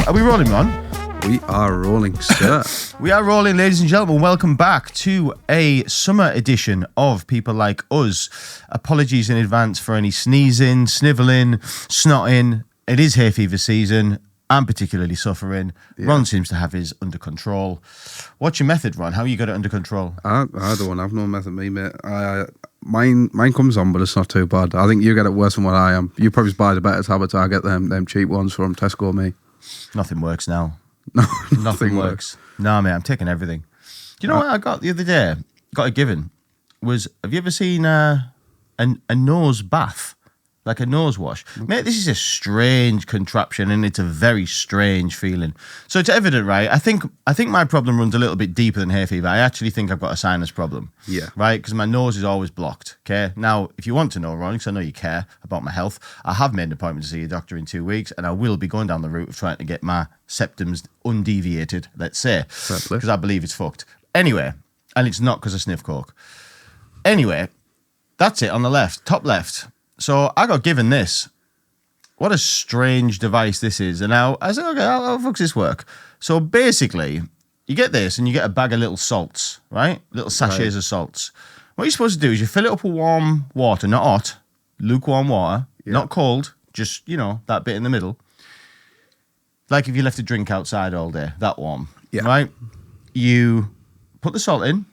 Are we rolling, Ron? We are rolling, sir. We are rolling, ladies and gentlemen. Welcome back to a summer edition of People Like Us. Apologies in advance for any sneezing, snivelling, snotting. It is hay fever season. I'm particularly suffering. Yeah. Ron seems to have his under control. What's your method, Ron? How you got it under control? I don't have no method, me, mate. Mine comes on, but it's not too bad. I think you get it worse than what I am. You probably buy the better tablets. I get them cheap ones from Tesco, me. Nothing works now. No, nothing works. No, mate, I'm taking everything. Do you know what I got the other day? Got a given. Have you ever seen a nose bath? Like a nose wash? Mate, this is a strange contraption and it's a very strange feeling. So it's evident, right? I think my problem runs a little bit deeper than hay fever. I actually think I've got a sinus problem. Yeah. Right? Because my nose is always blocked. Okay? Now, if you want to know, Ron, because I know you care about my health, I have made an appointment to see a doctor in 2 weeks and I will be going down the route of trying to get my septums undeviated, let's say. Because I believe it's fucked. Anyway, and it's not because I sniff coke. Anyway, that's it on the left, top left. So I got given this. What a strange device this is. And now I said, okay, how the fuck does this work? So basically, you get this and you get a bag of little salts, right? Little sachets of salts. What you're supposed to do is you fill it up with warm water, not hot, lukewarm water, not cold, just, that bit in the middle. Like if you left a drink outside all day, that warm, right? You put the salt in.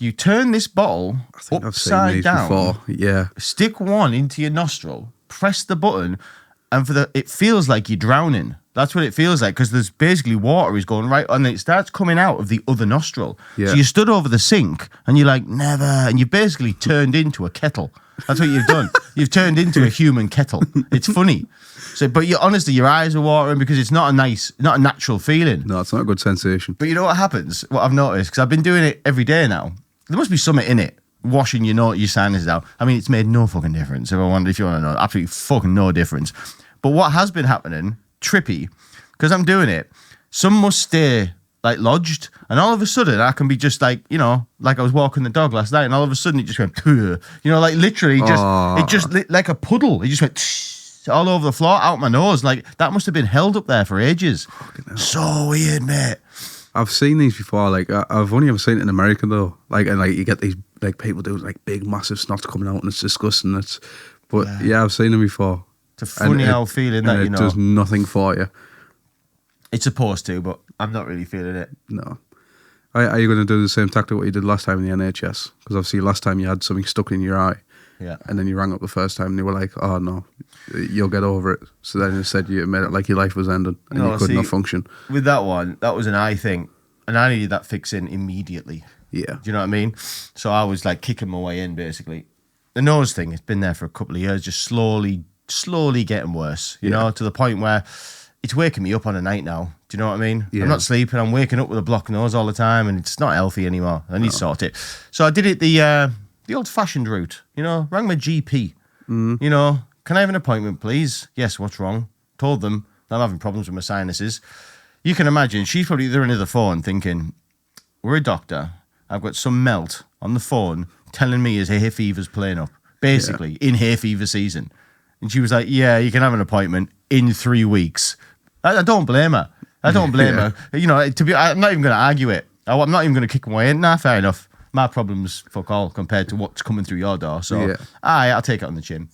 You turn this bottle upside down. Before. Yeah. Stick one into your nostril, press the button, and it feels like you're drowning. That's what it feels like because there's basically water is going right, and it starts coming out of the other nostril. Yeah. So you stood over the sink, and you're like, never, and you basically turned into a kettle. That's what you've done. You've turned into a human kettle. It's funny. So, but honestly, your eyes are watering because it's not a natural feeling. No, it's not a good sensation. But you know what happens? What I've noticed, because I've been doing it every day now. There must be something in it, washing your sinuses out. I mean, it's made no fucking difference. If you want to know, absolutely fucking no difference. But what has been happening, trippy, because I'm doing it, some must stay like lodged, and all of a sudden I can be just like, like I was walking the dog last night, and all of a sudden it just went, like literally it just like a puddle. It just went all over the floor, out my nose. Like that must have been held up there for ages. So weird, mate. I've seen these before. Like I've only ever seen it in America though. Like and like you get these like people do like big massive snots coming out and it's disgusting. I've seen them before. It's a funny old feeling that it does nothing for you. It's supposed to, but I'm not really feeling it. No. Are you going to do the same tactic what you did last time in the NHS? Because obviously last time you had something stuck in your eye. Yeah. And then you rang up the first time and they were like, oh no, you'll get over it. So then instead you made it like your life was ending and you could not function. With that one, that was an eye thing. And I needed that fixing immediately. Yeah. Do you know what I mean? So I was like kicking my way in basically. The nose thing, it's been there for a couple of years, just slowly getting worse, you know, to the point where it's waking me up on a night now. Do you know what I mean? Yeah. I'm not sleeping. I'm waking up with a blocked nose all the time and it's not healthy anymore. I need to sort it. So I did it the old-fashioned route, rang my GP. Can I have an appointment, please? Yes, what's wrong? Told them that I'm having problems with my sinuses. You can imagine, she's probably the other end of the phone thinking, we're a doctor. I've got some melt on the phone telling me his hay fever's playing up, basically, in hay fever season. And she was like, yeah, you can have an appointment in 3 weeks. I don't blame her. I don't blame her. I'm not even going to argue it. I'm not even going to kick my in. Nah, fair enough. My problem's fuck all compared to what's coming through your door. So, I'll take it on the chin.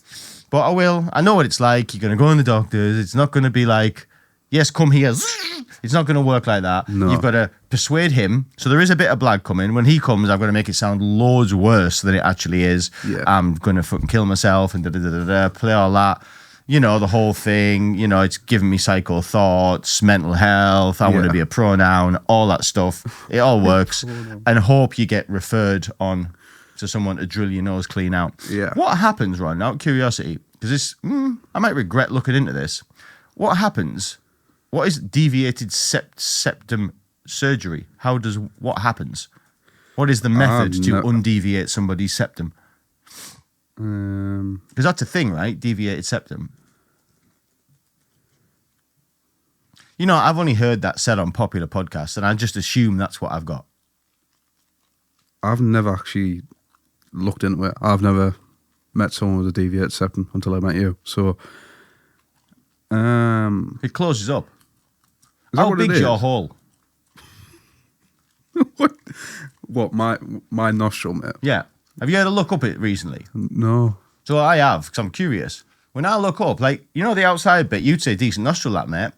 But I will. I know what it's like. You're going to go in the doctors. It's not going to be like, yes, come here. It's not going to work like that. No. You've got to persuade him. So there is a bit of blood coming. When he comes, I've got to make it sound loads worse than it actually is. Yeah. I'm going to fucking kill myself and play all that. The whole thing, it's giving me psycho thoughts, mental health, I want to be a pronoun, all that stuff. It all works. And hope you get referred on to someone to drill your nose clean out. Yeah. What happens, Ron, out of curiosity, because this, I might regret looking into this. What happens? What is deviated septum surgery? What happens? What is the method to undeviate somebody's septum? Because that's a thing, right? Deviated septum. You know, I've only heard that said on popular podcasts, and I just assume that's what I've got. I've never actually looked into it. I've never met someone with a deviated septum until I met you. So, It closes up. that How what it big's is? your hole? What, my nostril, mate? Yeah. Have you had a look up it recently? No. So I have, because I'm curious. When I look up, like, you know the outside bit, you'd say decent nostril that, mate.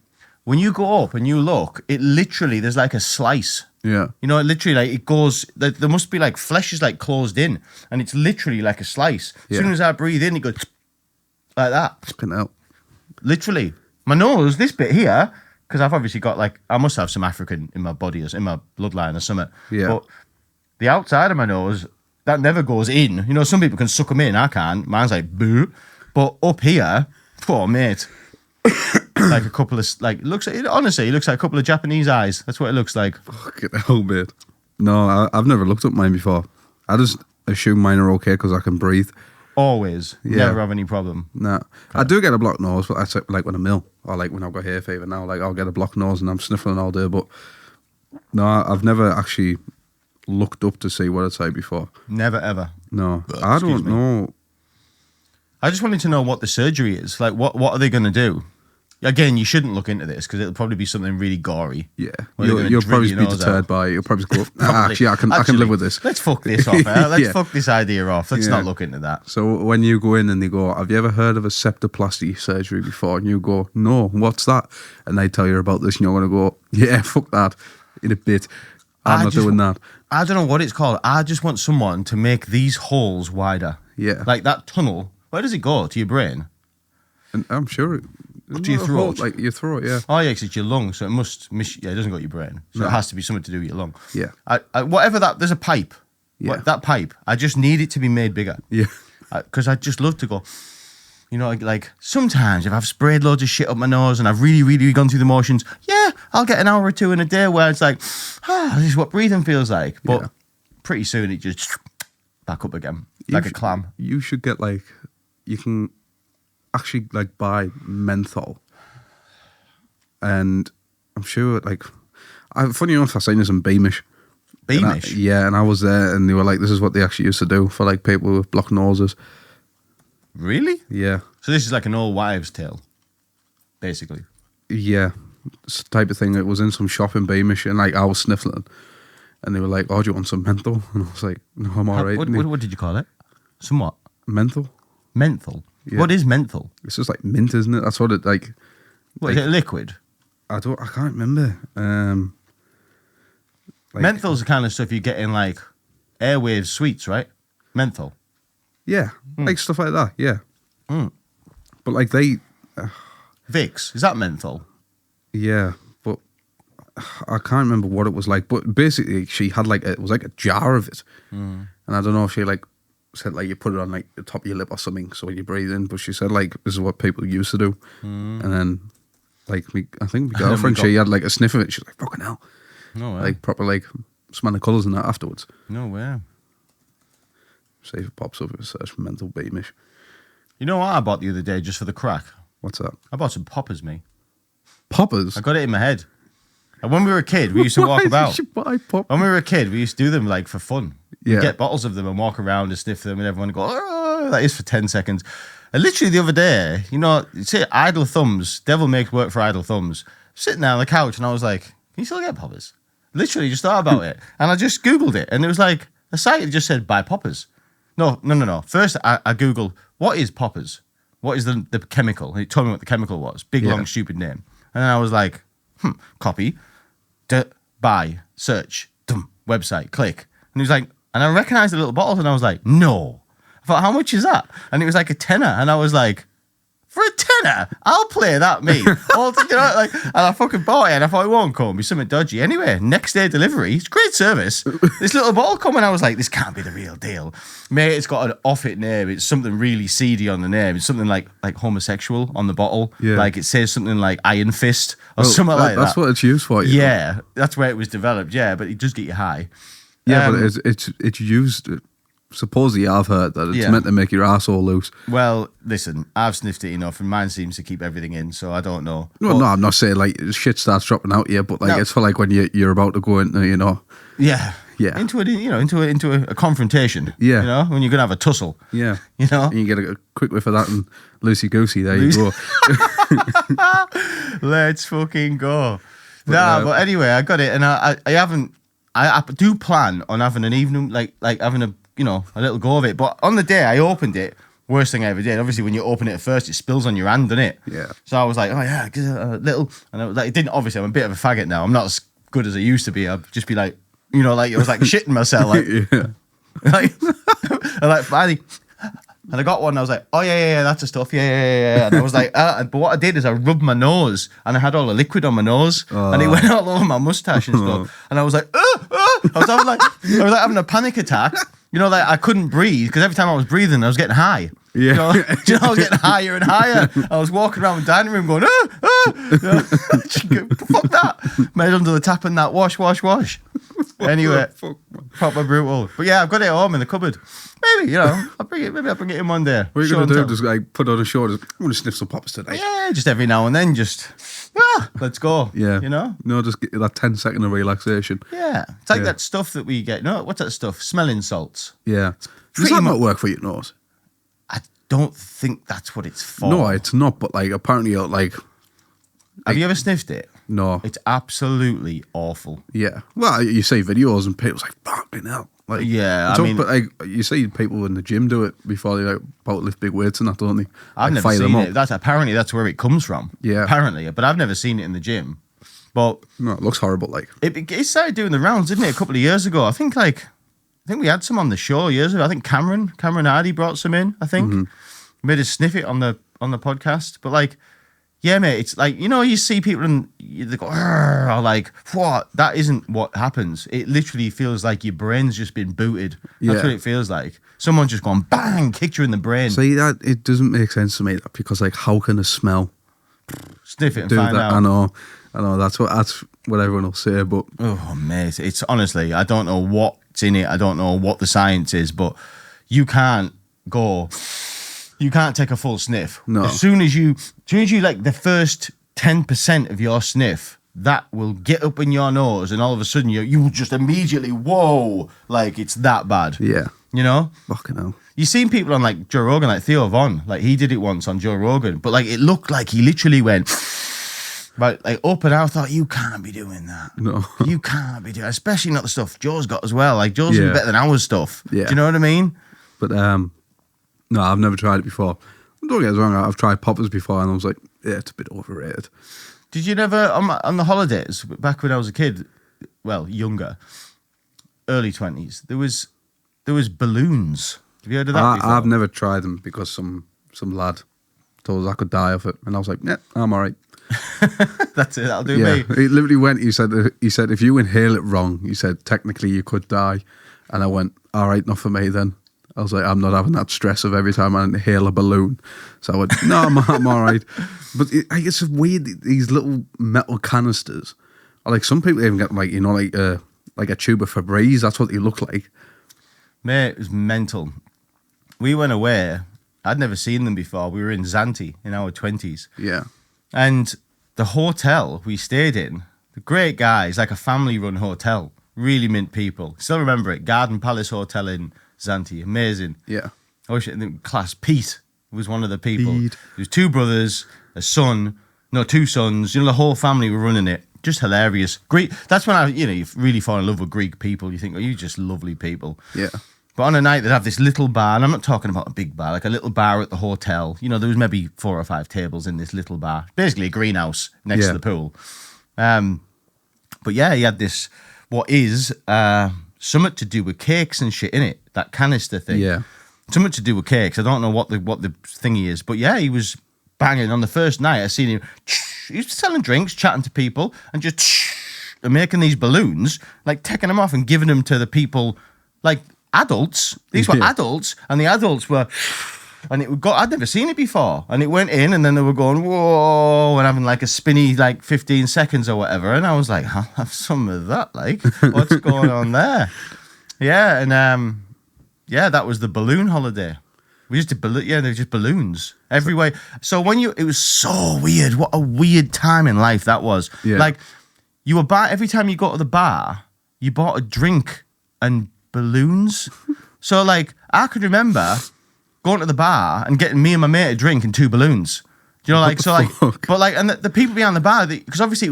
When you go up and you look, it literally, there's like a slice. Yeah. You know, it literally, like, it goes, there must be like, flesh is like closed in, and it's literally like a slice. As Yeah. soon as I breathe in, it goes like that. Spin out. Literally. My nose, this bit here, because I've obviously got like, I must have some African in my body, or in my bloodline or something. Yeah. But the outside of my nose, that never goes in. You know, some people can suck them in, I can't. Mine's like, boo. But up here, poor mate. Like a couple of, like, honestly, it looks like a couple of Japanese eyes. That's what it looks like. Fucking hell, mate. No, I've never looked up mine before. I just assume mine are okay because I can breathe. Always. Yeah. Never have any problem. Nah. I do get a blocked nose, but that's like when I'm ill. Or like when I've got hay fever now. Like I'll get a blocked nose and I'm sniffling all day. But no, I've never actually looked up to see what it's like before. Never, ever. No. I don't know. I just wanted to know what the surgery is. Like, what are they going to do? Again, you shouldn't look into this because it'll probably be something really gory. Yeah. Where they're gonna You'll drill probably your be nose deterred out. by it. You'll probably go, Probably. actually, I can live with this. Let's fuck this off. Let's Yeah. fuck this idea off. Let's Yeah. not look into that. So when you go in and they go, have you ever heard of a septoplasty surgery before? And you go, no, what's that? And they tell you about this and you're going to go, yeah, fuck that in a bit. I'm not doing that. I don't know what it's called. I just want someone to make these holes wider. Yeah. Like that tunnel. Where does it go? To your brain? And I'm sure. To your throat? Like your throat, yeah. Oh, yeah, 'cause it's your lung, so it must miss. Yeah, it doesn't go to your brain. So No. it has to be something to do with your lung. Yeah. Whatever that, there's a pipe. Yeah. That pipe, I just need it to be made bigger. Yeah. Because I just love to go, you know, like sometimes if I've sprayed loads of shit up my nose and I've really, really gone through the motions, yeah, I'll get an hour or two in a day where it's like, this is what breathing feels like. But Yeah. pretty soon it just back up again, like a clam. You should get like, you can actually like buy menthol. And I'm sure like, funny enough, I seen this in Beamish. Beamish? Yeah, and I was there and they were like, this is what they actually used to do for like people with blocked noses. Really? Yeah. So this is like an old wives' tale, basically. Yeah. It's the type of thing. It was in some shop in Beamish and like I was sniffling and they were like, oh, do you want some menthol? And I was like, no, I'm all right. What did you call it? Somewhat? Menthol? Menthol? Yeah. What is menthol? It's just like mint, isn't it? That's what it like. What, is it liquid? I can't remember. Like, Menthol's the kind of stuff you get in like airwaves sweets, right? Menthol. Yeah, like stuff like that. Yeah, Mm. but like they, Vicks, is that menthol? yeah, but I can't remember what it was like. But basically, she had like it was like a jar of it, and I don't know if she like said like you put it on like the top of your lip or something, so when you breathe in. But she said like this is what people used to do, and then like I think my girlfriend she had like a sniff of it. She's like fucking hell, No way. like proper like smell the colours and that afterwards. No way. See if it pops up. It says mental Beamish. You know what I bought the other day just for the crack? What's that? I bought some poppers, me. Poppers. I got it in my head. And when we were a kid, we used to walk Why about. did you buy poppers? When we were a kid, we used to do them like for fun. Yeah. We'd get bottles of them and walk around and sniff them, and everyone would go, oh, that is for 10 seconds. And literally the other day, you know, say idle thumbs, devil makes work for idle thumbs. Sitting there on the couch, and I was like, can you still get poppers? Literally just thought about it. And I just Googled it, and it was like a site that just said buy poppers. No. First, I Googled, what is poppers? What is the chemical? And it told me what the chemical was. Big, long, stupid name. And then I was like, copy, buy, search, website, click. And he was like, and I recognized the little bottles, and I was like, no. I thought, how much is that? And it was like a tenner. And I was like, for a tenner, I'll play that, me. All you know, like, and I fucking bought it, and I thought it won't come, be something dodgy. Anyway, next day delivery, it's great service. This little bottle come, and I was like, this can't be the real deal. Mate, it's got an off-it name. It's something really seedy on the name. It's something like homosexual on the bottle. Yeah. Like it says something like Iron Fist or something like that. That's what it's used for. You know? Yeah, that's where it was developed. Yeah, but it does get you high. Yeah, but it's used supposedly I've heard that it's Yeah. meant to make your asshole loose. Well, listen, I've sniffed it enough, and mine seems to keep everything in, so I don't know. No, But- no, I'm not saying like shit starts dropping out here, but like No. it's for like when you're about to go into, Yeah. Yeah. Into a confrontation. Yeah. You know, when you're gonna have a tussle. yeah, You know? and you get a quick whiff of that and loosey goosey. There you go. Let's fucking go. But, But anyway, I got it, and I haven't. I do plan on having an evening, like having a a little go of it. But on the day I opened it, worst thing I ever did. Obviously, when you open it at first, it spills on your hand, doesn't it? Yeah. So I was like, oh yeah, a little, and I was like, it didn't. Obviously, I'm a bit of a faggot now. I'm not as good as I used to be. I'd just be like, like it was like shitting myself, like, Yeah. like, finally. And I got one, and I was like, oh, yeah, that's the stuff, yeah. And I was like, but what I did is I rubbed my nose, and I had all the liquid on my nose, and it went all over my mustache and stuff. And I was like, I was having a panic attack. Like I couldn't breathe, because every time I was breathing, I was getting high. Yeah. I was getting higher and higher. I was walking around the dining room going, fuck that. Made under the tap and that, wash. Anyway, proper brutal. But yeah, I've got it at home in the cupboard. Maybe, I'll bring it in one day. What are you Show going to and do? tell. Just like put on a show. I'm going to sniff some poppers today. Yeah, just every now and then, let's go. Yeah. No, just get that 10-second of relaxation. Yeah. It's like Yeah. that stuff that we get. No, what's that stuff? Smelling salts. Yeah. Does pretty that mu- not work for your nose? I don't think that's what it's for. No, it's not. But like apparently, like Have you ever sniffed it? no. It's absolutely awful. Yeah. Well, you see videos and people's like, fucking hell. Like, Yeah, it's I all- mean- but like you see people in the gym do it before they like about to lift big weights and that, don't they? I've Like, never fire them seen up. it. That's where it comes from. Yeah. Apparently, but I've never seen it in the gym. But No, it looks horrible. Like, it started doing the rounds, didn't it? A couple of years ago. I think we had some on the show years ago. I think Cameron Hardy brought some in. I think made us sniff it on the podcast. But like, yeah, mate, it's like you see people and they go, "Arr," or like, what? That isn't what happens. It literally feels like your brain's just been booted. That's Yeah. what it feels like. Someone's just gone bang, kicked you in the brain. see that it doesn't make sense to me because like how can a smell Sniff it and do find that? out. I know. That's what everyone will say. But Oh, mate, it's honestly, I don't know what's in it. I don't know what the science is, but you can't take a full sniff. No. As soon as you like the first 10% of your sniff, that will get up in your nose, and all of a sudden you will just immediately, whoa, like it's that bad. yeah, fucking hell. You've seen people on like Joe Rogan, like Theo Von, like he did it once on Joe Rogan, but like it looked like he literally went like up, and I thought, you can't be doing that. No. You can't be doing, especially not the stuff Joe's got as well. Like Joe's even Yeah. better than our stuff. Yeah. Do you know what I mean? But no, I've never tried it before. Don't get us wrong. I've tried poppers before, and I was like, yeah, it's a bit overrated. Did you never on the holidays back when I was a kid? Well, younger, early 20s. There was balloons. Have you heard of that? before? I've never tried them because some lad told us I could die of it, and I was like, yeah, I'm all right. That's it. That'll do Yeah, me. he literally went. He said if you inhale it wrong, he said technically you could die, and I went, all right, not for me then. I was like, I'm not having that stress of every time I inhale a balloon. So I went, no, I'm all right. But it's weird. These little metal canisters, or like some people even get like like a tube of Febreze. That's what they look like. Mate, it was mental. We went away. I'd never seen them before. We were in Zante in our 20s. Yeah, And the hotel we stayed in, the great guys, like a family-run hotel, really mint people. Still remember it, Garden Palace Hotel in Zante, amazing. yeah. I wish class. Pete was one of the people. Pete. There was two brothers, two sons. The whole family were running it. Just hilarious. Greek. That's when you really fall in love with Greek people. You think, oh, you're just lovely people. Yeah. But on a night, they'd have this little bar, and I'm not talking about a big bar, like a little bar at the hotel. There was maybe 4 or 5 tables in this little bar. Basically a greenhouse next to Yeah. the pool. But yeah, he had this, what is something to do with cakes and shit in it, that canister thing. Yeah. Something to do with cakes. I don't know what the thingy is. But yeah, he was banging on the first night. I seen him, he was selling drinks, chatting to people, and just and making these balloons, like taking them off and giving them to the people, like adults. These were Yeah. adults, and the adults were, and I'd never seen it before. And it went in, and then they were going, whoa, and having like a spinny, like 15 seconds or whatever. And I was like, I'll have some of that, like, what's going on there? Yeah, and Yeah, that was the balloon holiday. We just did they were just balloons everywhere. So it was so weird. What a weird time in life that was. Yeah. Like, every time you go to the bar, you bought a drink and balloons. So, like, I could remember going to the bar and getting me and my mate a drink and 2 balloons. Do you know, like, fuck? but like, and the people behind the bar, because obviously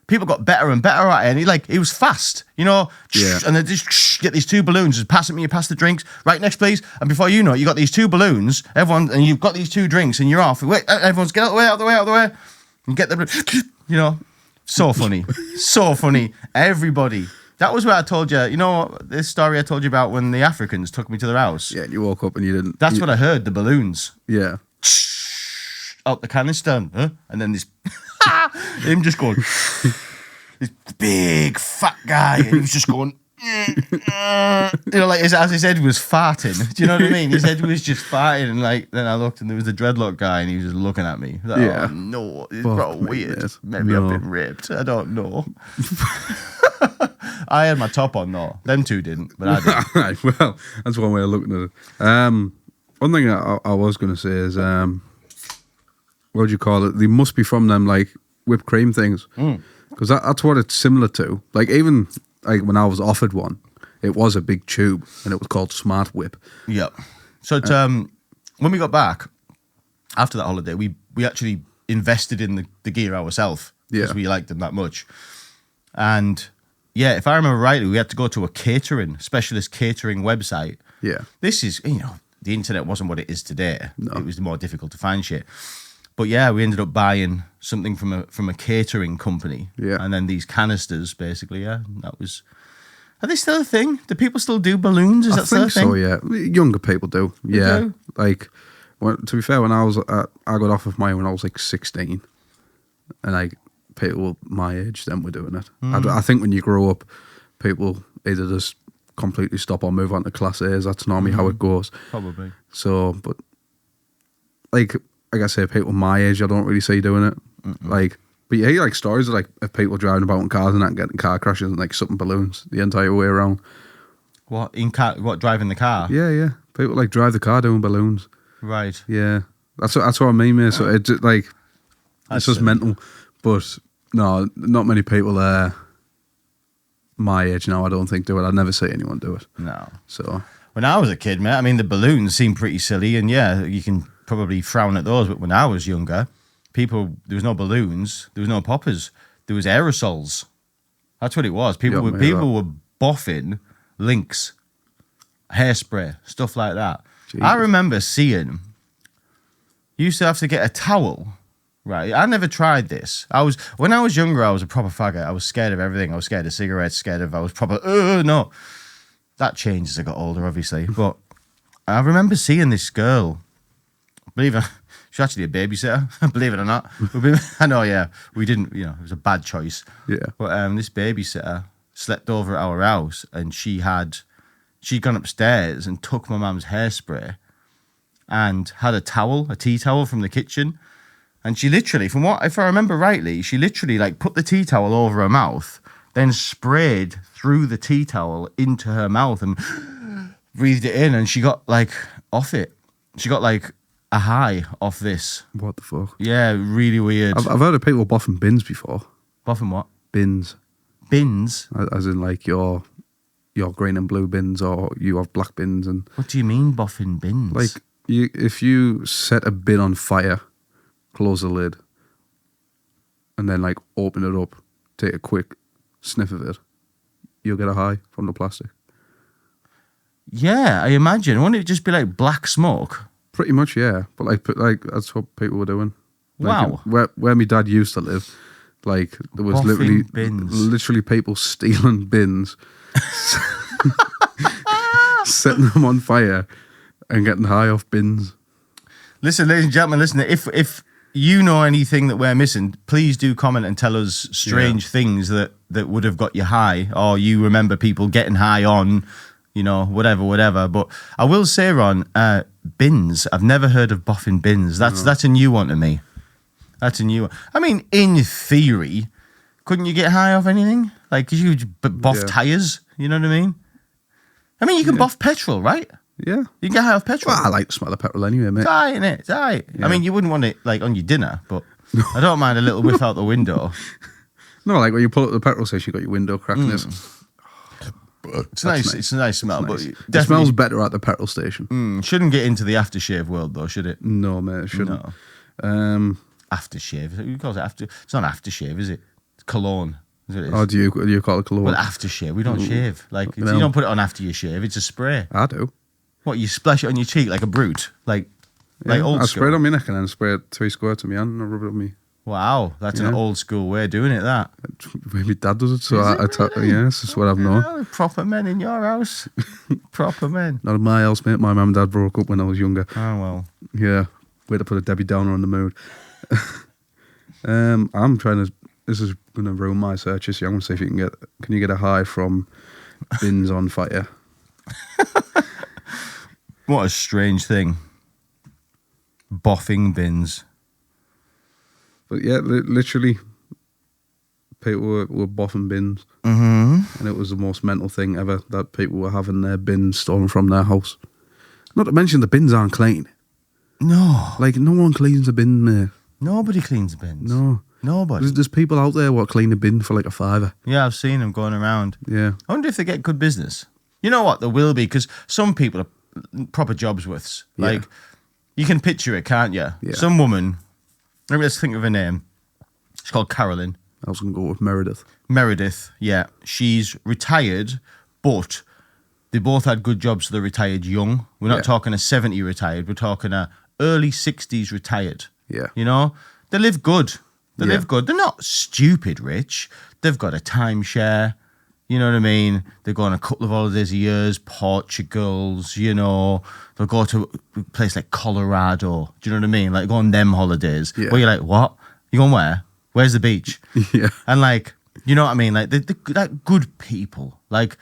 people got better and better at it, and it was fast, Yeah. and they just get these 2 balloons, just pass it me, you pass the drinks, right next please, and before you know it, you got these 2 balloons, and you've got these 2 drinks, and you're off. Wait, everyone's get out of the way, and get the, so funny, so funny, everybody. That was where I told you, this story I told you about when the Africans took me to their house. Yeah, and you woke up and you didn't. That's what I heard, the balloons. Yeah. Out the canister, huh? And then this, him just going, this big fat guy, and he was just going, like as his head was farting. Do you know what I mean? His head was just farting, and like then I looked, and there was the dreadlock guy, and he was just looking at me. Like, Yeah. Oh, no, it's probably weird. Yes. Maybe No. I've been raped. I don't know. I had my top on though. Them 2 didn't, but I did. Right, well, that's one way of looking at it. One thing I was going to say is, what would you call it? They must be from them, like, whipped cream things. Because that's what it's similar to. Like, even like when I was offered one, it was a big tube, and it was called Smart Whip. Yep. So when we got back after that holiday, we actually invested in the gear ourselves because we liked them that much. And yeah, if I remember rightly, we had to go to a specialist catering website. Yeah. This is, the internet wasn't what it is today. No. It was more difficult to find shit. But yeah, we ended up buying something from a catering company. Yeah. And then these canisters, basically, that was... Are they still a thing? Do people still do balloons? Is that still a thing? I think so, yeah. Younger people do. Yeah. do? Like, to be fair, when I got off of mine when I was like 16. And like, people my age then were doing it. I think when you grow up, people either just completely stop or move on to class A's. That's normally how it goes. Probably. So, but like I say, people my age, I don't really see doing it. Like, but you hear like stories of like of people driving about in cars and that getting car crashes and like something balloons the entire way around. What, driving the car? Yeah. People like drive the car doing balloons. Right. Yeah, that's what I mean, mate. So it's like it's just mental. But no, not many people my age now, I don't think, do it. I'd never see anyone do it. No. So When I was a kid, mate, I mean, the balloons seemed pretty silly, and yeah, you can probably frown at those, but when I was younger, there was no balloons, there was no poppers, there was aerosols. That's what it was. People were boffing Lynx, hairspray, stuff like that. Jesus. I remember seeing, you used to have to get a towel, right? I never tried this. When I was younger, I was a proper faggot. I was scared of everything. I was scared of cigarettes, I was proper, no. That changed as I got older, obviously. But I remember seeing this girl, she's actually a babysitter, believe it or not. I know, yeah. We didn't, it was a bad choice. Yeah. But this babysitter slept over at our house, and she'd gone upstairs and took my mum's hairspray and had a tea towel from the kitchen. And she literally, if I remember rightly, she literally like put the tea towel over her mouth, then sprayed through the tea towel into her mouth and breathed it in, and she got like off it. She got like a high off this. What the fuck? Yeah, really weird. I've heard of people boffing bins before. Boffing what? Bins. Bins? As in like your green and blue bins, or you have black bins. And what do you mean boffing bins? like if you set a bin on fire, close the lid, and then like open it up, take a quick sniff of it, you'll get a high from the plastic. Yeah, I imagine. Wouldn't it just be like black smoke? Pretty much, yeah. But like that's what people were doing. Wow. Where my dad used to live, like there was Boffing bins. literally people stealing bins, setting them on fire, and getting high off bins. Listen, ladies and gentlemen, if you know anything that we're missing, please do comment and tell us strange things that would have got you high, or you remember people getting high on, whatever. But I will say, Ron, bins, I've never heard of boffin bins. That's a new one to me. That's a new one. I mean, in theory, couldn't you get high off anything? Like, could you boff tires? You know what I mean? I mean, you can boff petrol, right? Yeah. You can get high off petrol. Well, I like the smell of petrol anyway, mate. It's all right, innit? It's all right. Yeah. I mean, you wouldn't want it like on your dinner, but I don't mind a little whiff out the window. No, like when you pull up the petrol station, you got your window cracking. It's nice. It's a nice smell, Nice. but It smells better at the petrol station. Shouldn't get into the aftershave world, though, should it? No, mate, it shouldn't. No. Aftershave. Who calls it after? It's not aftershave, is it? It's cologne. Is what it is. Oh, do you call it cologne? Well, aftershave. We don't shave. Like you don't put it on after you shave. It's a spray. I do. What, you splash it on your cheek like a brute, like old I school. spray it on my neck and then spray it 3 squirts on my hand and I rub it on me. Wow, that's an old school way of doing it. That. My dad does it, so this is what I've known. Oh, proper men in your house. Proper men. Not in my house, mate. My mum and dad broke up when I was younger. Oh well. Yeah, way to put a Debbie Downer on the mood. I'm trying to. This is going to ruin my searches. I'm going to see if you can you get a high from bins on fire. What a strange thing. Boffing bins. But yeah, literally, people were boffing bins. Mm-hmm. And it was the most mental thing ever that people were having their bins stolen from their house. Not to mention the bins aren't clean. No. Like, no one cleans a bin, mate. Nobody cleans bins. No. Nobody. There's people out there what clean a bin for like a £5. Yeah, I've seen them going around. Yeah. I wonder if they get good business. You know what? There will be, because some people are proper jobsworths. Like, you can picture it, can't you? Yeah. Some woman, let's think of her name. She's called Carolyn. I was going to go with Meredith. Meredith, yeah. She's retired, but they both had good jobs, so they retired young. We're not talking a 70 retired, we're talking a early 60s retired. Yeah. You know? They live good. They live good. They're not stupid rich. They've got a timeshare. You know what I mean? They go on a couple of holidays a year, Portugal's, you know. They'll go to a place like Colorado. Do you know what I mean? Like, go on them holidays. Yeah. Where you're like, what? You going where? Where's the beach? Yeah. And like, you know what I mean? Like, they're like good people. Like,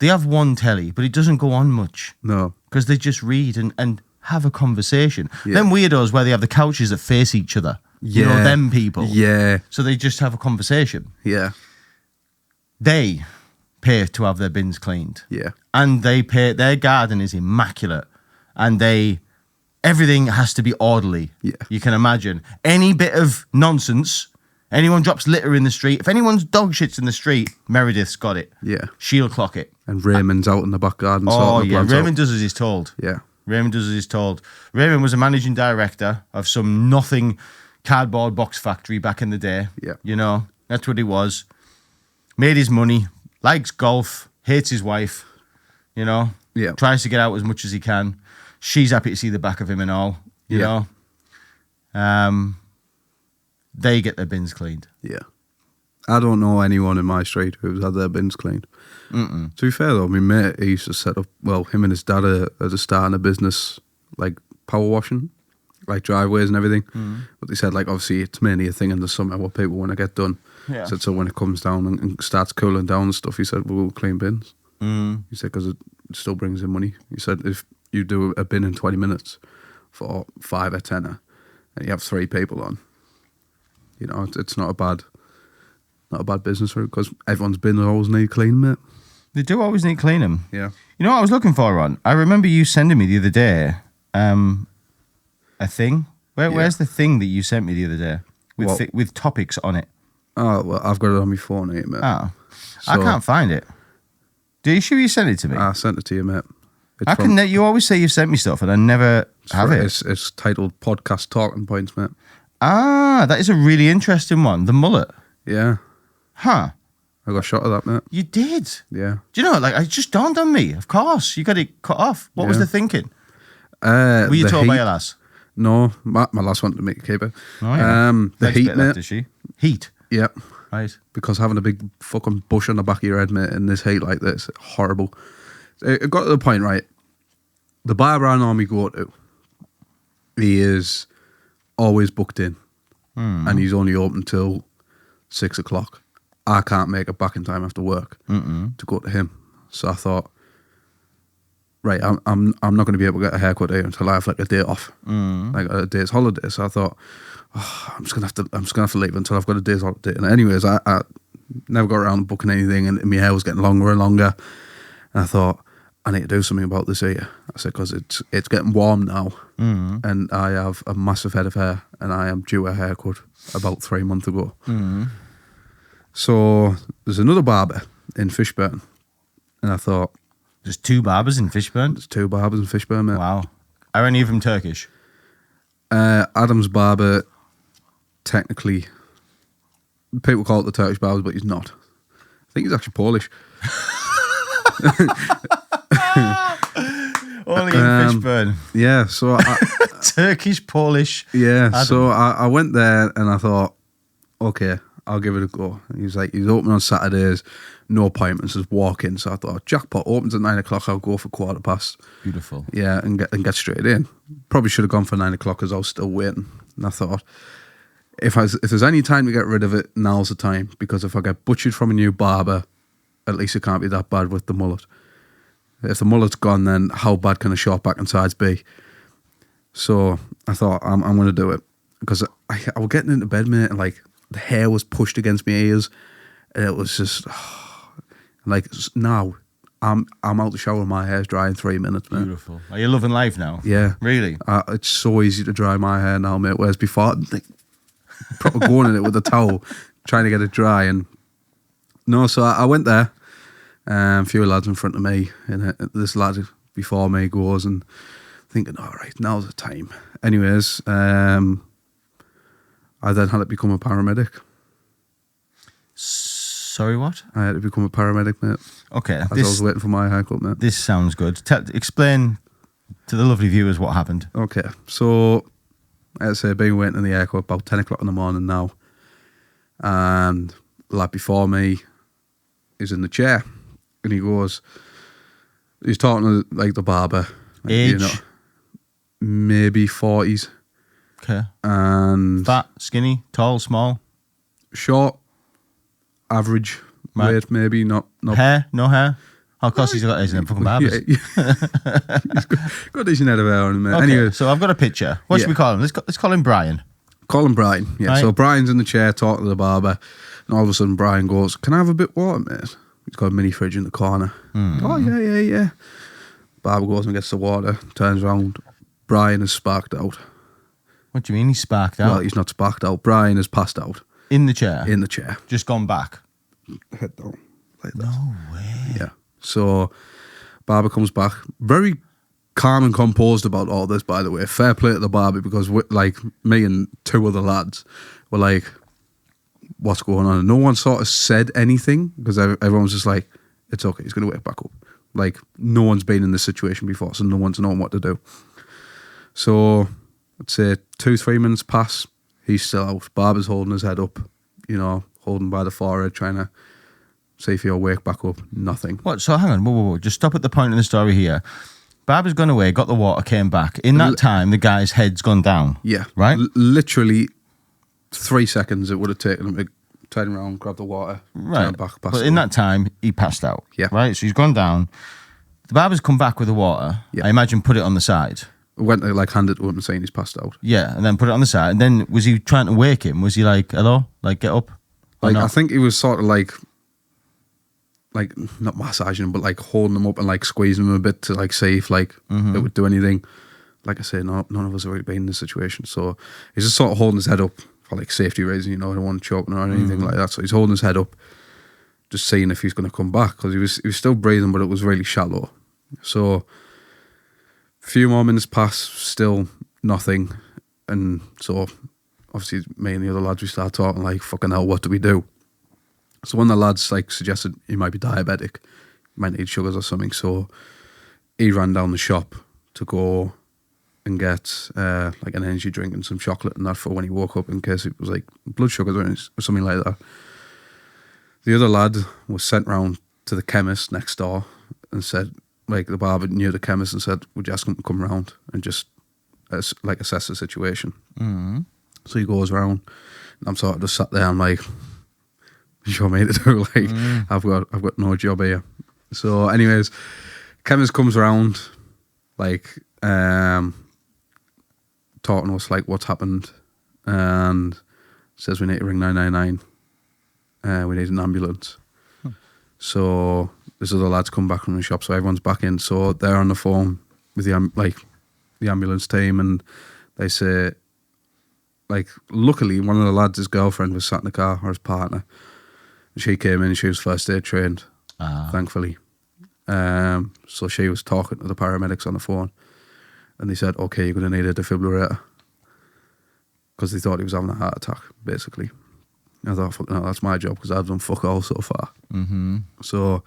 they have one telly, but it doesn't go on much. No. Because they just read and have a conversation. Yeah. Them weirdos where they have the couches that face each other. You know, them people. Yeah. So they just have a conversation. Yeah. They pay to have their bins cleaned. Yeah. And they pay, their garden is immaculate. And everything has to be orderly. Yeah. You can imagine. Any bit of nonsense, anyone drops litter in the street, if anyone's dog shits in the street, Meredith's got it. Yeah. She'll clock it. And Raymond's out in the back garden. Oh, sorting the yeah. plants Raymond out. does as he's told. Yeah. Raymond does as he's told. Raymond was a managing director of some nothing cardboard box factory back in the day. Yeah. You know, that's what he was. Made his money, likes golf, hates his wife, you know. Yeah. Tries to get out as much as he can. She's happy to see the back of him and all, you know. They get their bins cleaned. Yeah. I don't know anyone in my street who's had their bins cleaned. To be fair though, my mate, he used to set up, well, him and his dad are starting a business, like power washing, like driveways and everything. But they said, like, obviously it's mainly a thing in the summer what people want to get done. Yeah. Said, so when it comes down and starts cooling down and stuff, he said, we'll clean bins. He said, because it still brings in money. He said, if you do a bin in 20 minutes for 5 or 10 and you have 3 people on, you know, it's not a bad business route because everyone's bins always need cleaning, mate. They do always need cleaning. Yeah. You know what I was looking for, Ron? I remember you sending me the other day a thing. Where's the thing that you sent me the other day with topics on it? Oh, well, I've got it on my phone here, mate. Oh, I can't find it. Do you sure you sent it to me? I sent it to you, mate. You always say you've sent me stuff and I never have it. It's titled Podcast Talking Points, mate. Ah, that is a really interesting one. The mullet. Yeah. Huh. I got a shot of that, mate. You did? Yeah. Do you know, like, it just dawned on me. Of course, you got it cut off. What was the thinking? Were you told by your lass? No, my lass wanted to make a keeper. Oh, yeah. The Legs heat, bit mate. left, is she? Heat? Yeah. Right. Because having a big fucking bush on the back of your head, mate, in this heat like this, horrible. It got to the point, right? The barber I normally go to, he is always booked in. And he's only open till 6 o'clock. I can't make it back in time after work to go to him. So I thought, right, I'm not going to be able to get a haircut here until I have like a day off, like a day's holiday. So I thought, I'm just gonna have to leave until I've got a day's holiday. And anyways, I never got around to booking anything, and my hair was getting longer and longer. And I thought, I need to do something about this here. I said, because it's getting warm now, and I have a massive head of hair, and I am due a haircut about 3 months ago. So there's another barber in Fishburn, and I thought, There's 2 barbers in Fishburn? there's 2 barbers in Fishburn, mate. Wow. Are any of them Turkish? Adam's barber, technically, people call it the Turkish barber, but he's not. I think he's actually Polish. Only in Fishburn. Yeah, so Turkish, Polish. yeah, Adam. so I went there and I thought, okay, I'll give it a go. He was like, he's open on Saturdays, no appointments, just walk in. So I thought, jackpot, opens at 9 o'clock, I'll go for 15:15. Beautiful. Yeah, and get straight in. Probably should have gone for 9 o'clock because I was still waiting. And I thought, if there's any time to get rid of it, now's the time. Because if I get butchered from a new barber, at least it can't be that bad with the mullet. If the mullet's gone, then how bad can a short back and sides be? So I thought, I'm going to do it. Because I was getting into bed, mate, and like the hair was pushed against my ears. And it was just, like, now I'm out the shower and my hair's dry in 3 minutes, man. Beautiful. Are you loving life now? Yeah. Really? It's so easy to dry my hair now, mate. Whereas before, I'd like, proper going in it with a towel, trying to get it dry. And no, so I went there. A few lads in front of me, and this lad before me goes, and thinking, all right, now's the time. Anyways, I then had to become a paramedic. Sorry, what? I had to become a paramedic, mate. Okay. As I was waiting for my haircut, mate. This sounds good. Explain to the lovely viewers what happened. Okay, so as I say, been waiting in the airport about 10 o'clock in the morning now, and the lad before me is in the chair, and he's talking to like the barber, like, Age? Maybe 40s, Okay. and Fat, skinny, tall, small, short, average Right. weight, maybe not. hair, no hair. Of course, he's got his in fucking barbers. Yeah, he's got a decent head of hair on him, mate. Okay, Anyway, so I've got a picture. What should Yeah. we call him? Let's call him Brian. call him Brian. Yeah, Right. so Brian's in the chair talking to the barber, and all of a sudden Brian goes, "Can I have a bit of water, mate?" He's got a mini fridge in the corner. Oh, yeah. Barber goes and gets the water, turns around. Brian is sparked out. What do you mean he's sparked out? Well, he's not sparked out. Brian is passed out in the chair? in the chair. Just gone back? Head down like that. No way. Yeah. So Barber comes back, very calm and composed about all this, by the way. Fair play to the Barber, because like me and 2 other lads were like, what's going on? And no one sort of said anything because everyone was just like, it's okay, he's going to wake back up. Like, no one's been in this situation before, so no one's known what to do. So I'd say 2-3 minutes pass, he's still out. Barber's holding his head up, holding by the forehead, trying to see if he'll wake back up. Nothing. What? So hang on. Whoa. Just stop at the point in the story here. Barber's gone away, got the water, came back. In that time, the guy's head's gone down. Yeah. Right? Literally 3 seconds it would have taken him to turn around, grab the water, Right. turn back, pass But it in on. that time, he passed out. Yeah. Right? So he's gone down. The barber's come back with the water. Yeah. I imagine put it on the side. Went to like hand it to him and saying he's passed out. Yeah. And then put it on the side. And then was he trying to wake him? Was he like, hello? Like, get up? Or Like, not? I think he was sort of like not massaging him, but like holding him up and like squeezing him a bit to like see if like it would do anything. Like I say, none of us have really been in this situation. So he's just sort of holding his head up for like safety reasons, I don't want choking or anything like that. So he's holding his head up, just seeing if he's going to come back, because he was still breathing, but it was really shallow. So a few more minutes pass, still nothing. And so obviously me and the other lads, we start talking like, fucking hell, what do we do? So one of the lads like suggested he might be diabetic, he might need sugars or something. So he ran down the shop to go and get like an energy drink and some chocolate and that for when he woke up, in case it was like blood sugars or something like that. The other lad was sent round to the chemist next door and said, like, the barber knew the chemist and said, would you ask him to come round and just like assess the situation? So he goes round, and I'm sort of just sat there, I'm like, what you want me to do? Like, I've got no job here. So anyways, chemist comes round, like, talking to us like what's happened, and says we need to ring 999. We need an ambulance. So this other lad's come back from the shop, so everyone's back in. So they're on the phone with the ambulance team, and they say, like, luckily one of the lads, his girlfriend was sat in the car, or his partner. She came in and she was first aid trained, thankfully. So she was talking to the paramedics on the phone, and they said, okay, you're going to need a defibrillator, because they thought he was having a heart attack, basically. I thought, fuck no, that's my job, because I've done fuck all so far. Mm-hmm. So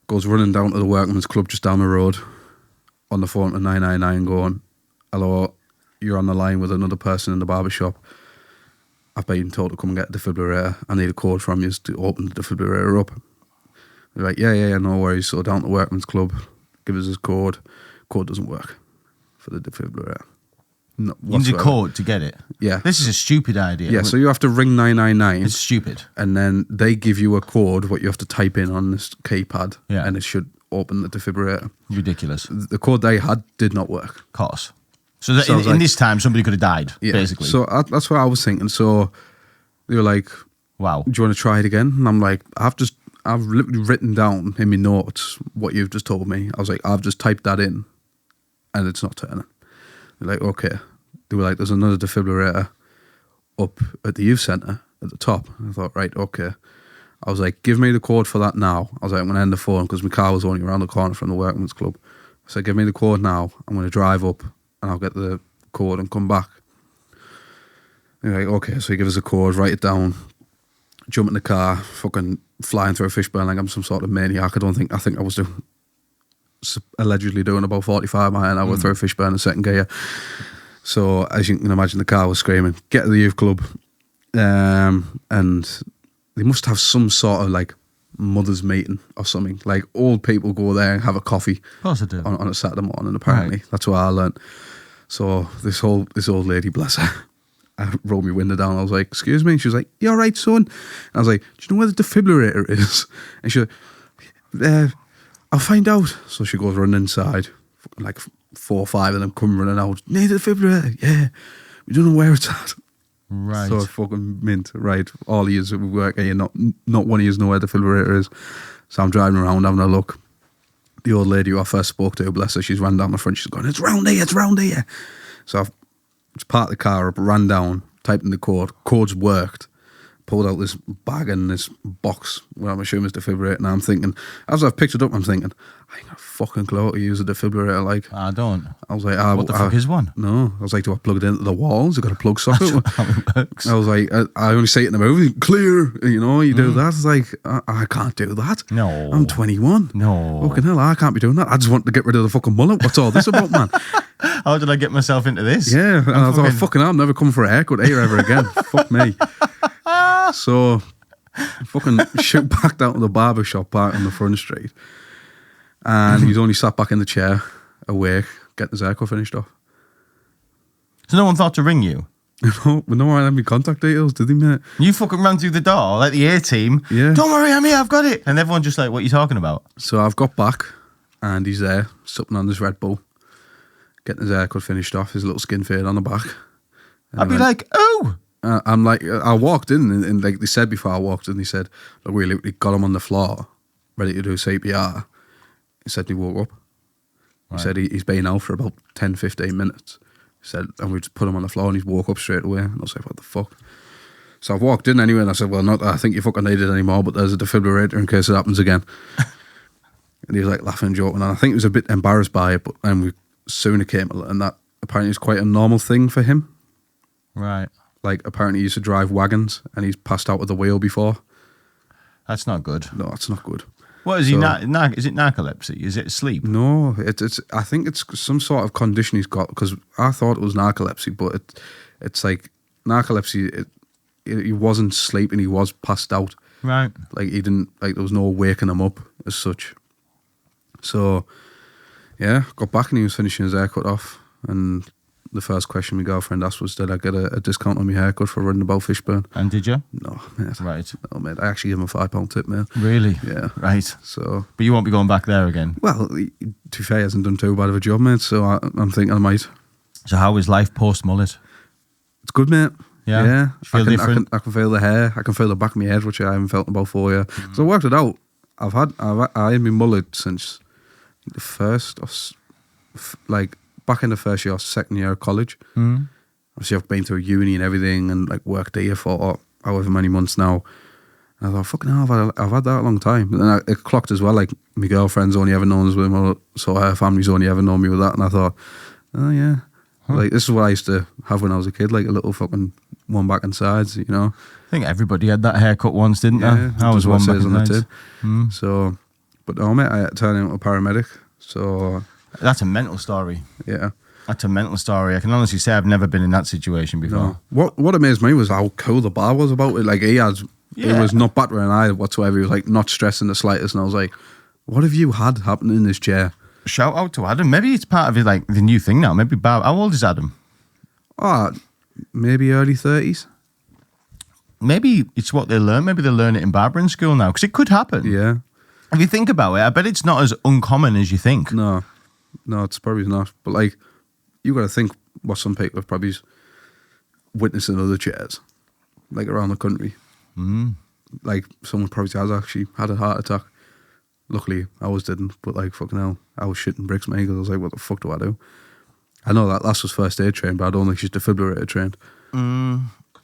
goes running down to the workman's club just down the road, on the phone to 999 going, hello, you're on the line with another person in the barber shop. I've been told to come and get a defibrillator. I need a code from you to open the defibrillator up. They're like, yeah, no worries. So down to the workman's club, give us his code. Code doesn't work for the defibrillator. You need a code to get it? Yeah. This is a stupid idea. Yeah, so you have to ring 999. It's stupid. And then they give you a code, what you have to type in on this keypad, yeah, and it should open the defibrillator. Ridiculous. The code they had did not work. Of course. So in this time, somebody could have died, basically. So that's what I was thinking. So they were like, wow, do you want to try it again? And I'm like, I've literally written down in my notes what you've just told me. I was like, I've just typed that in and it's not turning. They're like, okay. They were like, there's another defibrillator up at the youth centre at the top. And I thought, right, okay. I was like, give me the code for that now. I was like, I'm going to end the phone because my car was only around the corner from the workman's club. I said, give me the code now. I'm going to drive up and I'll get the code and come back. And you're like, okay, so he gives us a code, write it down, jump in the car, fucking flying through a fishburn like I'm some sort of maniac. I think I was allegedly doing about 45 miles an hour through a fishburn in second gear. So as you can imagine, the car was screaming, get to the youth club. And they must have some sort of like mothers meeting or something. Like old people go there and have a coffee. Of course I do. On a Saturday morning, apparently. Right. That's what I learned. So this old lady, bless her, I rolled my window down. I was like, excuse me. She was like, you all right, son? And I was like, do you know where the defibrillator is? And she was like, I'll find out. So she goes running inside. Like 4 or 5 of them come running out. Need a defibrillator? Yeah. We don't know where it's at. Right. So fucking mint. Right. All of yous who work here, not one of yous know where the defibrillator is. So I'm driving around having a look. The old lady who I first spoke to, bless her, she's ran down the front. She's going, it's round here. So I've just parked the car up, ran down, typed in the code. Code's worked. Pulled out this bag and this box where I'm assuming it's defibrillator. And I'm thinking, as I've picked it up, I'm thinking, I ain't got a fucking clue how to use a defibrillator. Like, I don't. I was like, what the fuck is one? No. I was like, do I plug it into the walls? Has it got a plug socket? That's how it works. I was like, I only see it in the movie. Clear, you do that. It's like, I can't do that. No. I'm 21. No. Fucking hell, I can't be doing that. I just want to get rid of the fucking mullet. What's all this about, man? How did I get myself into this? Yeah. And I thought, fucking hell, I'm never coming for a haircut here ever again. Fuck me. So, fucking shoot back down to the barber shop park on the front street. And he's only sat back in the chair, awake, getting his haircut finished off. So no one thought to ring you? No one had any contact details, did he, mate? You fucking ran through the door like the A-team. Yeah. Don't worry, I'm here, I've got it. And everyone just like, what are you talking about? So I've got back and he's there, supping on his Red Bull, getting his haircut finished off, his little skin fade on the back. And I'd be like, oh! I'm like, I walked in and like they said before I walked in, they said, look, we got him on the floor, ready to do CPR. He said he woke up. Right. He said he's been out for about 10, 15 minutes. He said, and we just put him on the floor and he's woke up straight away. And I was like, what the fuck? So I've walked in anyway and I said, well, not that I think you fucking need it anymore, but there's a defibrillator in case it happens again. And he was like laughing and joking. And I think he was a bit embarrassed by it, but then we soon it came and that apparently is quite a normal thing for him. Right. Like, apparently he used to drive wagons and he's passed out with the wheel before. That's not good. No, that's not good. What is he? Is it narcolepsy? Is it sleep? No, it's. I think it's some sort of condition he's got, because I thought it was narcolepsy, but it's like narcolepsy. He wasn't sleeping, he was passed out. Right. Like, he didn't, like, there was no waking him up as such. So, yeah, got back and he was finishing his haircut off, and the first question my girlfriend asked was, did I get a discount on my haircut for running about Fishburn? And did you? No, mate. Right. No, mate. I actually gave him a £5 tip, mate. Really? Yeah. Right. So, but you won't be going back there again? Well, to be fair, he hasn't done too bad of a job, mate, so I'm thinking I might. So how is life post-mullet? It's good, mate. Yeah? Yeah. You feel different? I can feel the hair. I can feel the back of my head, which I haven't felt in about 4 years. So I worked it out. I had my mullet since the first, like back in the first year or second year of college. Obviously, I've been through uni and everything, and like worked here for however many months now. And I thought, fucking hell, I've had that a long time. And then it clocked as well. Like my girlfriend's only ever known us with a mullet, so her family's only ever known me with that. And I thought, oh yeah, like this is what I used to have when I was a kid, like a little fucking one back and sides, you know. I think everybody had that haircut once, didn't they? Yeah, I was one back on the and sides. tin. So, but no, mate, I turned into a paramedic. So That's a mental story. yeah. That's a mental story. I can honestly say I've never been in that situation before. No. What amazed me was how cool the bar was about it. Like he was not battering an eye whatsoever. He was like not stressing the slightest. And I was like, what have you had happen in this chair? Shout out to Adam. Maybe it's part of it, like the new thing now. Maybe Barb. How old is Adam? Maybe early 30s. Maybe it's what they learn. Maybe they learn it in barbering school now, because it could happen. Yeah. If you think about it, I bet it's not as uncommon as you think. No, it's probably not. But like, you got to think what some people have probably witnessed in other chairs, like around the country. Like someone probably has actually had a heart attack. Luckily, ours didn't. But like, fucking hell, I was shitting bricks, mate, because I was like, what the fuck do I do? I know that lass was first aid trained, but I don't think she's defibrillator trained.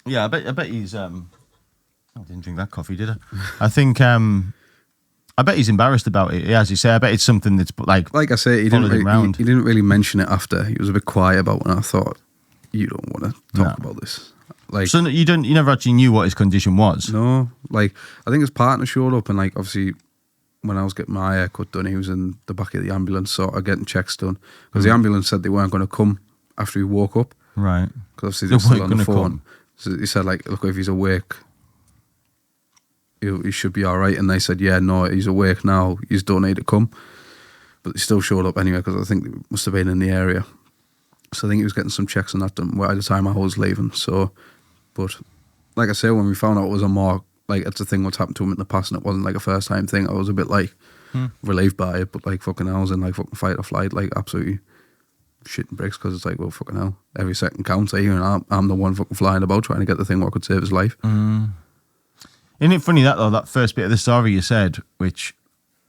Yeah, I bet he's. I didn't drink that coffee, did I? I think. I bet he's embarrassed about it. Yeah, as you say, I bet it's something that's like I say, he didn't really mention it after. He was a bit quiet about it, and I thought, you don't want to talk about this. Like, so you never actually knew what his condition was. No, like I think his partner showed up, and like obviously when I was getting my haircut done, he was in the back of the ambulance, sort of getting checks done, because the ambulance said they weren't going to come after he woke up, right? Because obviously they were still on the phone. So he said, like, look, if he's awake, he should be all right. And they said, yeah, no, he's awake now. You don't need to come. But he still showed up anyway, because I think he must have been in the area. So I think he was getting some checks on that done by the time I was leaving. So, but like I say, when we found out it was a more, like, it's a thing what's happened to him in the past, and it wasn't like a first time thing, I was a bit like relieved by it. But like, fucking hell, I was in like fucking fight or flight, like absolutely shitting bricks, because it's like, well, fucking hell, every second counts here, and I'm the one fucking flying about trying to get the thing what could save his life. Isn't it funny that first bit of the story you said, which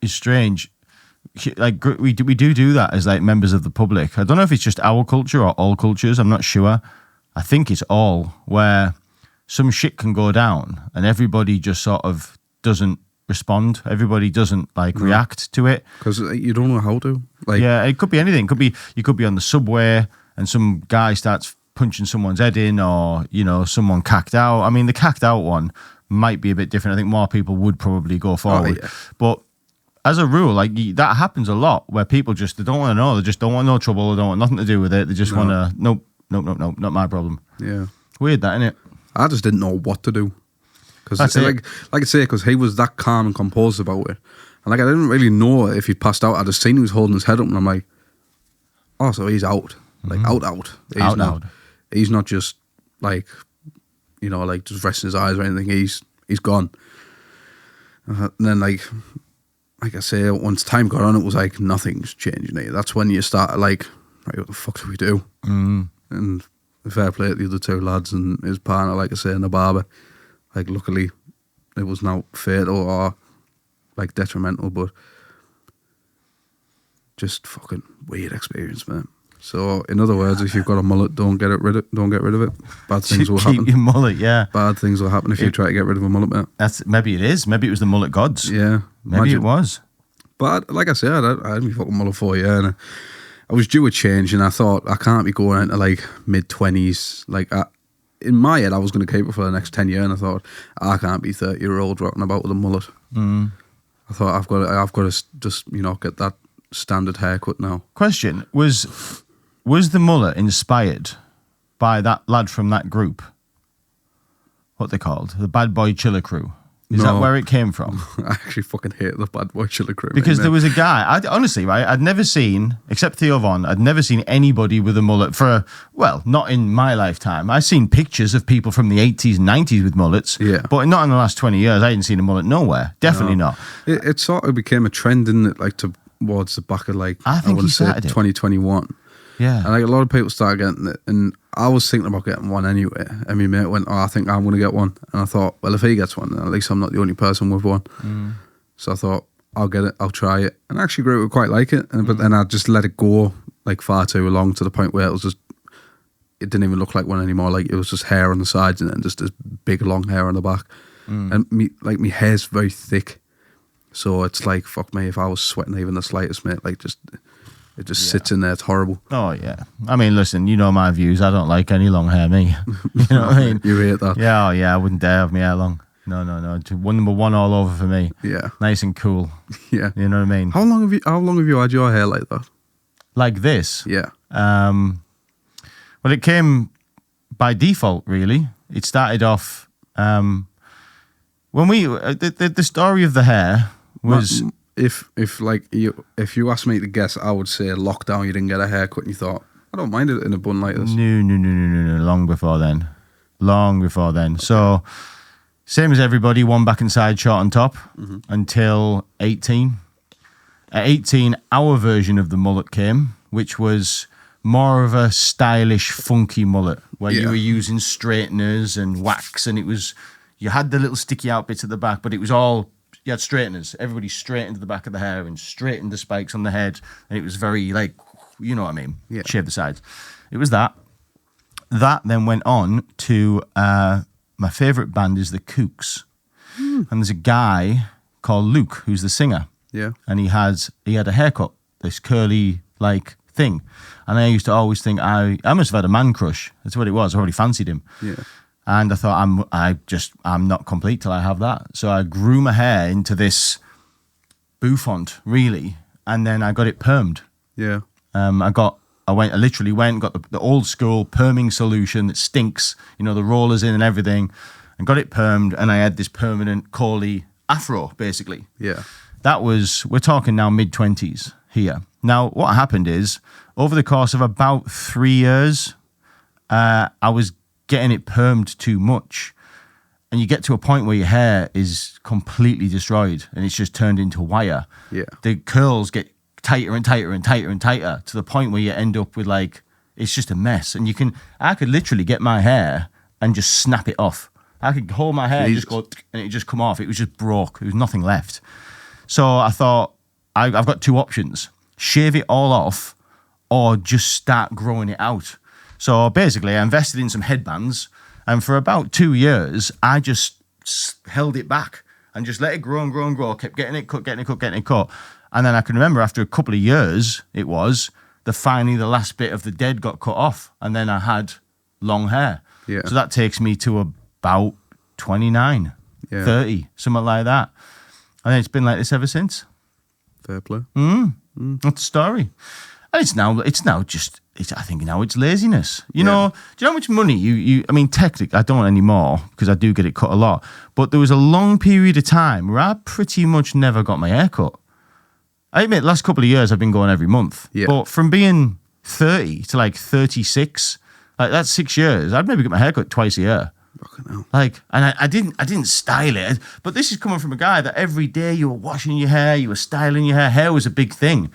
is strange, like we do that as like members of the public. I don't know if it's just our culture or all cultures, I'm not sure. I think it's all, where some shit can go down and everybody just sort of doesn't respond. Everybody doesn't like react to it. Because you don't know how to. Like, yeah, it could be anything. You could be on the subway and some guy starts punching someone's head in, or, you know, someone cacked out. I mean, the cacked out one might be a bit different. I think more people would probably go forward. Oh, yeah. But as a rule, like that happens a lot, where people just, they don't want to know. They just don't want no trouble. They don't want nothing to do with it. They just want to, nope, not my problem. Yeah. Weird that, isn't it? I just didn't know what to do. Because like I say, because he was that calm and composed about it. And like, I didn't really know if he'd passed out. I just seen he was holding his head up, and I'm like, oh, so he's out. Like, out. He's not just like, you know, like just resting his eyes or anything. He's gone. And then like I say, once time got on, it was like nothing's changing. That's when you start like, right, what the fuck do we do? And fair play to the other two lads and his partner, like I say, and the barber. Like, luckily, it was not fatal or like detrimental, but just fucking weird experience, man. So, in other words, if you've got a mullet, don't get rid of it. Bad things will happen. Keep your mullet, yeah. Bad things will happen if you try to get rid of a mullet, mate. Maybe it is. Maybe it was the mullet gods. Yeah. Maybe it was. But like I said, I had my fucking mullet for a year, and I was due a change, and I thought, I can't be going into like mid-20s. Like, in my head, I was going to keep it for the next 10 years, and I thought, I can't be 30-year-old rocking about with a mullet. I thought, I've got to just, you know, get that standard haircut now. Question, was the mullet inspired by that lad from that group? What they called? The Bad Boy Chiller Crew? Is that where it came from? I actually fucking hate the Bad Boy Chiller Crew. Because there was a guy, honestly, right, I'd never seen, except Theo Von, I'd never seen anybody with a mullet not in my lifetime. I've seen pictures of people from the 80s and 90s with mullets, but not in the last 20 years. I hadn't seen a mullet nowhere. Definitely not. It sort of became a trend, didn't it? Like towards the back of like, I want to say 2021. Yeah. And like a lot of people started getting it, and I was thinking about getting one anyway. And my mate went, I think I'm going to get one. And I thought, well, if he gets one, then at least I'm not the only person with one. So I thought, I'll get it, I'll try it. And I actually grew to quite like it. But then I just let it go like far too long to the point where it didn't even look like one anymore. Like it was just hair on the sides and then just this big long hair on the back. And my hair's very thick. So it's like, fuck me, if I was sweating even the slightest, mate, like it just sits in there. It's horrible. Oh, yeah. I mean, listen, you know my views. I don't like any long hair, me. You know what I mean? You hate that. Yeah, I wouldn't dare have my hair long. No. Number one all over for me. Yeah. Nice and cool. Yeah. You know what I mean? How long have you had your hair like that? Like this? Yeah. Well, it came by default, really. It started off when the story of the hair was... If you asked me to guess, I would say lockdown. You didn't get a haircut, and you thought, I don't mind it in a bun like this. No. Long before then. So, same as everybody, one back and side, short on top, until 18. At 18, our version of the mullet came, which was more of a stylish, funky mullet, where you were using straighteners and wax, and you had the little sticky out bits at the back, but it was all... You had straighteners. Everybody straightened the back of the hair and straightened the spikes on the head. And it was very, like, you know what I mean? Yeah. Shave the sides. It was that. That then went on to my favourite band is the Kooks. And there's a guy called Luke who's the singer. Yeah. And he had a haircut, this curly, like, thing. And I used to always think, I must have had a man crush. That's what it was. I already fancied him. Yeah. And I thought, I'm not complete till I have that. So I grew my hair into this bouffant, really, and then I got it permed. Yeah. I literally went and got the old school perming solution that stinks, the rollers in and everything, and got it permed, and I had this permanent curly afro, basically. Yeah. We're talking now mid-20s here. Now, what happened is, over the course of about 3 years, I was getting it permed too much, and you get to a point where your hair is completely destroyed and it's just turned into wire. Yeah. The curls get tighter and tighter and tighter and tighter to the point where you end up with like, it's just a mess. And I could literally get my hair and just snap it off. I could hold my hair and just go, and it just come off. It was just broke. There was nothing left. So I thought, I've got two options: shave it all off or just start growing it out. So basically, I invested in some headbands, and for about 2 years, I just held it back and just let it grow and grow and grow, kept getting it cut. And then I can remember after a couple of years, finally the last bit of the dead got cut off, and then I had long hair. Yeah. So that takes me to about 29, 30, something like that. And then it's been like this ever since. Fair play. That's the story. And I think now it's laziness. Do you know how much money I mean, technically, I don't anymore because I do get it cut a lot. But there was a long period of time where I pretty much never got my hair cut. I admit, last couple of years I've been going every month. Yeah. But from being 30 to like 36, like that's 6 years. I'd maybe get my hair cut twice a year. Fucking hell. Like, and I didn't style it. But this is coming from a guy that every day you were washing your hair, you were styling your hair. Hair was a big thing.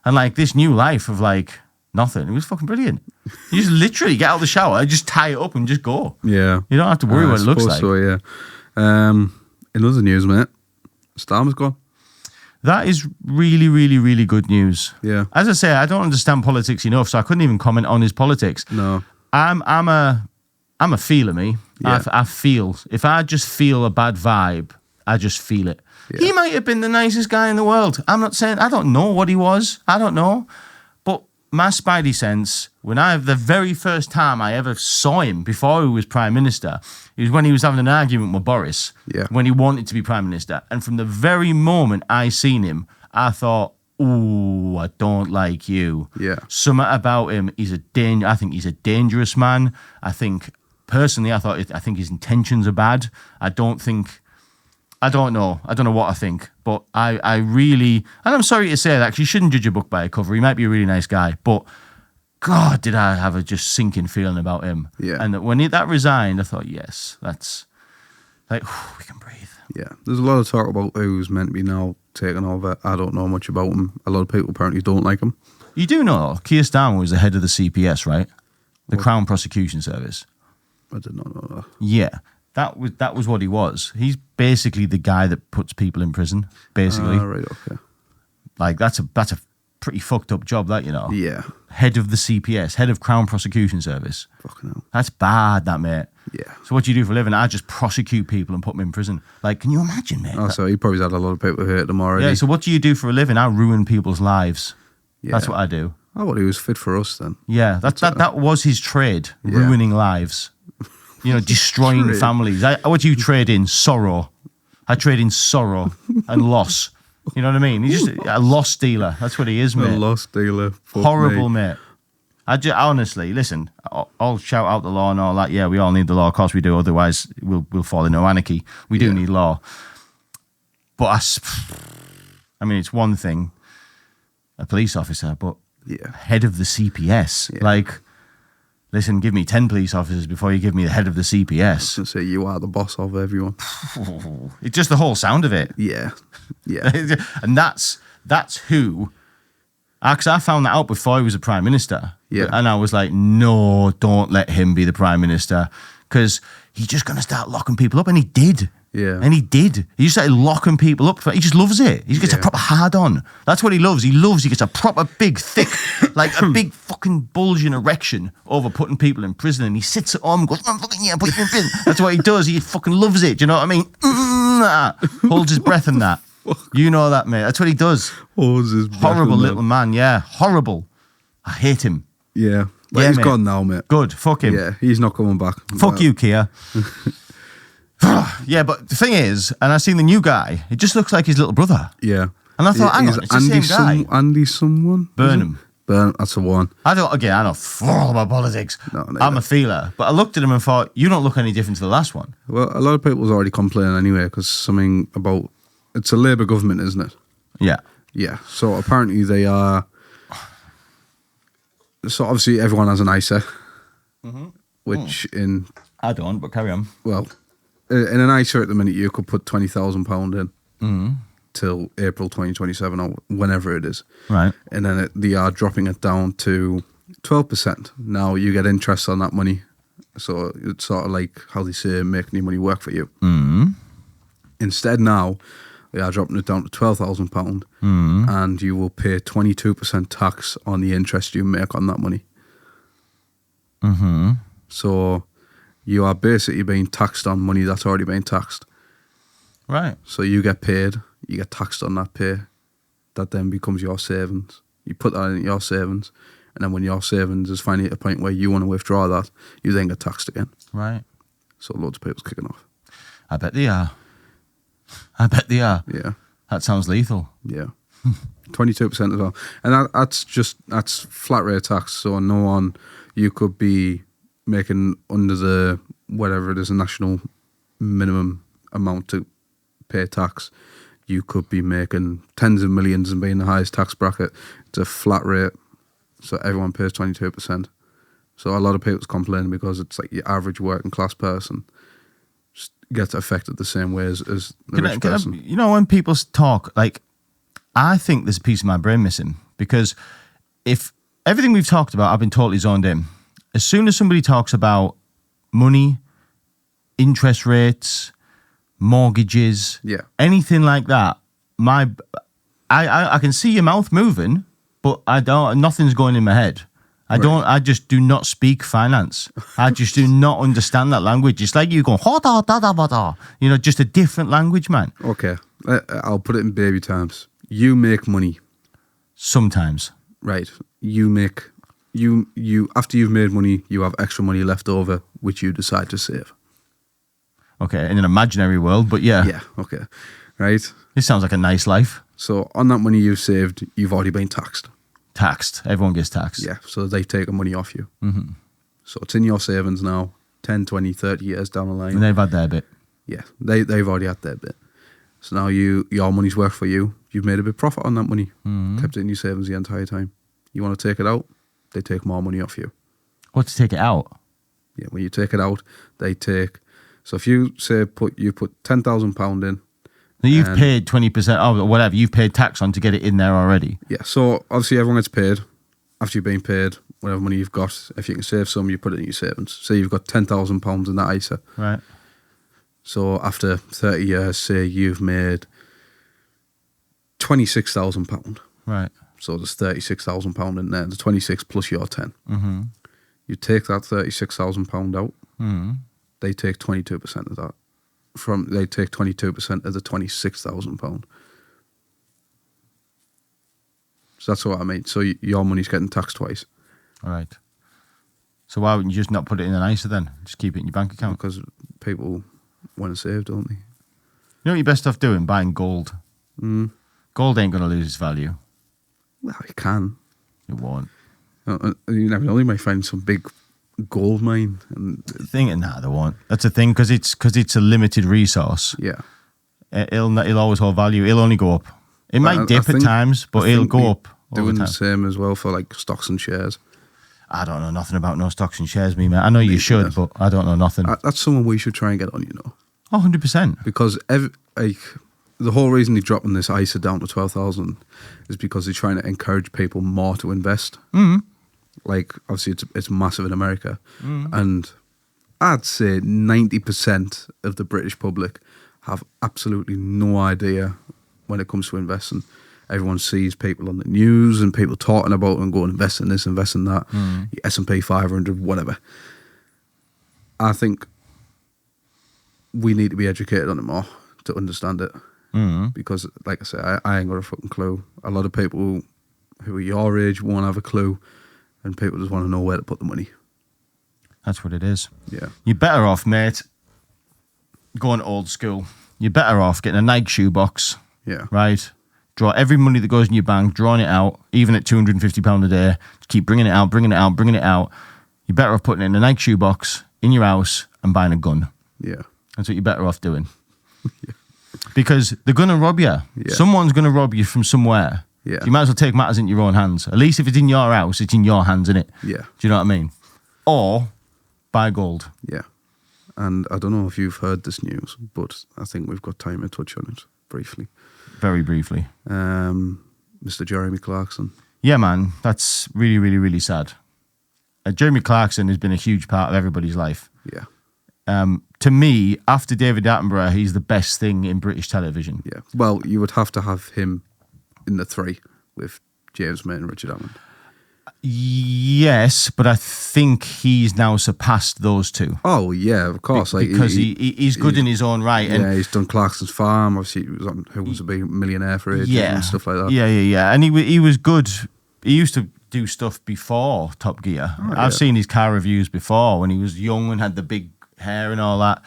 And like this new life of like nothing, it was fucking brilliant. You just literally get out of the shower, just tie it up and just go. Yeah. You don't have to worry what it looks like. So, yeah. In other news, mate, Starmer's gone. That is really, really, really good news. Yeah. As I say, I don't understand politics enough, so I couldn't even comment on his politics. No. I'm a feeler, me. Yeah. I feel. If I just feel a bad vibe, I just feel it. Yeah. He might have been the nicest guy in the world. I'm not saying, I don't know what he was. I don't know. But my spidey sense, the very first time I ever saw him before he was Prime Minister, it was when he was having an argument with Boris, when he wanted to be Prime Minister. And from the very moment I seen him, I thought, ooh, I don't like you. Yeah. Something about him, I think he's a dangerous man. I think, personally, I think his intentions are bad. I don't know what I think, but I really, and I'm sorry to say that, because you shouldn't judge a book by a cover. He might be a really nice guy, but God, did I have a just sinking feeling about him. Yeah. And when that resigned, I thought, yes, that's like, we can breathe. Yeah. There's a lot of talk about who's meant to be now taking over. I don't know much about him. A lot of people apparently don't like him. You do know, Kier Starmer was the head of the CPS, right? The Crown Prosecution Service. I did not know that. Yeah. That was what he was. He's basically the guy that puts people in prison. Basically, right, okay. Like that's a pretty fucked up job. That, you know. Yeah. Head of the CPS, head of Crown Prosecution Service. Fucking hell. That's bad, that, mate. Yeah. So what do you do for a living? I just prosecute people and put them in prison. Like, can you imagine, mate? Oh, so he probably had a lot of people who hate him already. Yeah. So what do you do for a living? I ruin people's lives. Yeah. That's what I do. Oh, well, he was fit for us then. Yeah. That was his trade. Yeah. Ruining lives. You know, destroying Trade. families. What do you trade in? Sorrow. I trade in sorrow and loss. You know what I mean? He's just a loss dealer. That's what he is, mate. A lost dealer. Fuck Horrible, me. mate. Honestly, listen, I'll shout out the law and all that. Yeah, we all need the law. Of course we do. Otherwise, we'll fall into anarchy. We do need law. But I mean, it's one thing, a police officer, but head of the CPS. Like, listen, give me 10 police officers before you give me the head of the CPS. So you are the boss of everyone. It's just the whole sound of it. Yeah. Yeah. And that's who... Because I found that out before he was a prime minister. Yeah. And I was like, no, don't let him be the prime minister. Because he's just going to start locking people up. And he did. Yeah. And he did. He just started locking people up. He just loves it. He gets a proper hard on. That's what he loves. He gets a proper big, thick, like a big fucking bulging erection over putting people in prison. And he sits at home and goes, I'm fucking, yeah, put you in prison. That's what he does. He fucking loves it. Do you know what I mean? Holds his breath in that. You know that, mate. That's what he does. Horrible little man, yeah. Horrible. I hate him. Yeah. But he's gone now, mate. Good. Fuck him. Yeah, he's not coming back. Fuck you, Kier. Yeah, but the thing is, and I seen the new guy, it just looks like his little brother. Yeah. And I thought, hang on, it's the same guy. Andy someone? Burnham. Burnham, that's the one. I know all about politics. No, I'm a feeler. But I looked at him and thought, you don't look any different to the last one. Well, a lot of people was already complaining anyway, because something about... It's a Labour government, isn't it? Yeah. Yeah. So apparently they are... So obviously everyone has an ISA, which in... I don't, but carry on. Well, in an ISA at the minute, you could put £20,000 in till April 2027 or whenever it is. Right. And then they are dropping it down to 12%. Now you get interest on that money. So it's sort of like how they say, making your money work for you. Instead now, they are dropping it down to £12,000 and you will pay 22% tax on the interest you make on that money. So you are basically being taxed on money that's already been taxed. Right. So you get paid, you get taxed on that pay. That then becomes your savings. You put that in your savings, and then when your savings is finally at a point where you want to withdraw that, you then get taxed again. Right. So loads of people's kicking off. I bet they are. Yeah. That sounds lethal. Yeah. 22% as well. And that's flat rate tax. So no one, you could be making under the, whatever it is, a national minimum amount to pay tax. You could be making tens of millions and being the highest tax bracket. It's a flat rate. So everyone pays 22%. So a lot of people's complaining because it's like your average working class person gets affected the same way as the rich person. You know, when people talk, like, I think there's a piece of my brain missing, because if everything we've talked about, I've been totally zoned in. As soon as somebody talks about money, interest rates, mortgages, anything like that, I can see your mouth moving, but nothing's going in my head. I just do not speak finance. I just do not understand that language. It's like you going, you know, just a different language, man. Okay, I'll put it in baby terms. You make money. Sometimes. Right. You make, you after you've made money, you have extra money left over, which you decide to save. Okay, in an imaginary world, but yeah. Yeah, okay. Right. This sounds like a nice life. So on that money you've saved, you've already been taxed. Taxed. Everyone gets taxed. Yeah, so they've taken money off you. So it's in your savings now, 10, 20, 30 years down the line. And they've had their bit. Yeah, they've already had their bit. So now your money's worked for you. You've made a big profit on that money. Kept it in your savings the entire time. You want to take it out, they take more money off you. What, to take it out? Yeah, when you take it out, they take... So if you say you put £10,000 in... Now you've paid 20%, or whatever, you've paid tax on to get it in there already. Yeah, so obviously everyone gets paid. After you've been paid, whatever money you've got, if you can save some, you put it in your savings. So you've got £10,000 in that ISA. Right. So after 30 years, say you've made £26,000. Right. So there's £36,000 in there. There's 26 plus your 10. Mm-hmm. You take that £36,000 out. Mm-hmm. They take 22% of that. They take 22% of the £26,000. So that's what I mean. So your money's getting taxed twice. All right. So why wouldn't you just not put it in an ISA then? Just keep it in your bank account? Because people want to save, don't they? You know what you're best off doing? Buying gold. Gold ain't going to lose its value. Well, it can. It won't. You never know. You might find some big gold mine. And Nah, they won't. That's the thing, because it's a limited resource. yeah, It'll always hold value. It'll only go up. It might dip at times, but it'll go up. Doing the same as well for like stocks and shares. I don't know nothing about no stocks and shares, me, man. I know you should, but I don't know nothing. That's someone we should try and get on, you know. Oh, 100%. Because the whole reason they're dropping this ISA down to 12,000 is because they're trying to encourage people more to invest. Mm-hmm. Like, obviously, it's massive in America. And I'd say 90% of the British public have absolutely no idea when it comes to investing. Everyone sees people on the news and people talking about and going, invest in this, invest in that, S&P 500, whatever. I think we need to be educated on it more to understand it. Because, like I say, I ain't got a fucking clue. A lot of people who are your age won't have a clue, and people just want to know where to put the money. That's what it is. Yeah. You're better off, mate, going old school. You're better off getting a Nike shoebox. Yeah. Right? Draw every money that goes in your bank, drawing it out, even at £250 a day. Just keep bringing it out, bringing it out, bringing it out. You're better off putting it in a Nike shoebox in your house and buying a gun. Yeah. That's what you're better off doing. Yeah. Because they're going to rob you. Yeah. Someone's going to rob you from somewhere. Yeah. So you might as well take matters into your own hands. At least if it's in your house, it's in your hands, innit? Yeah. Do you know what I mean? Or buy gold. Yeah. And I don't know if you've heard this news, but I think we've got time to touch on it briefly. Very briefly. Mr. Jeremy Clarkson. Yeah, man. That's really, really, really sad. Jeremy Clarkson has been a huge part of everybody's life. Yeah. To me, after David Attenborough, he's the best thing in British television. Yeah. Well, you would have to have him in the three with James May and Richard Hammond. Yes, but I think he's now surpassed those two. Oh, yeah, of course. Because he's good in his own right. Yeah, And he's done Clarkson's Farm. Obviously, he was on Who Wants to Be a Millionaire for ages and stuff like that. Yeah. And he was good. He used to do stuff before Top Gear. I've seen his car reviews before when he was young and had the big hair and all that.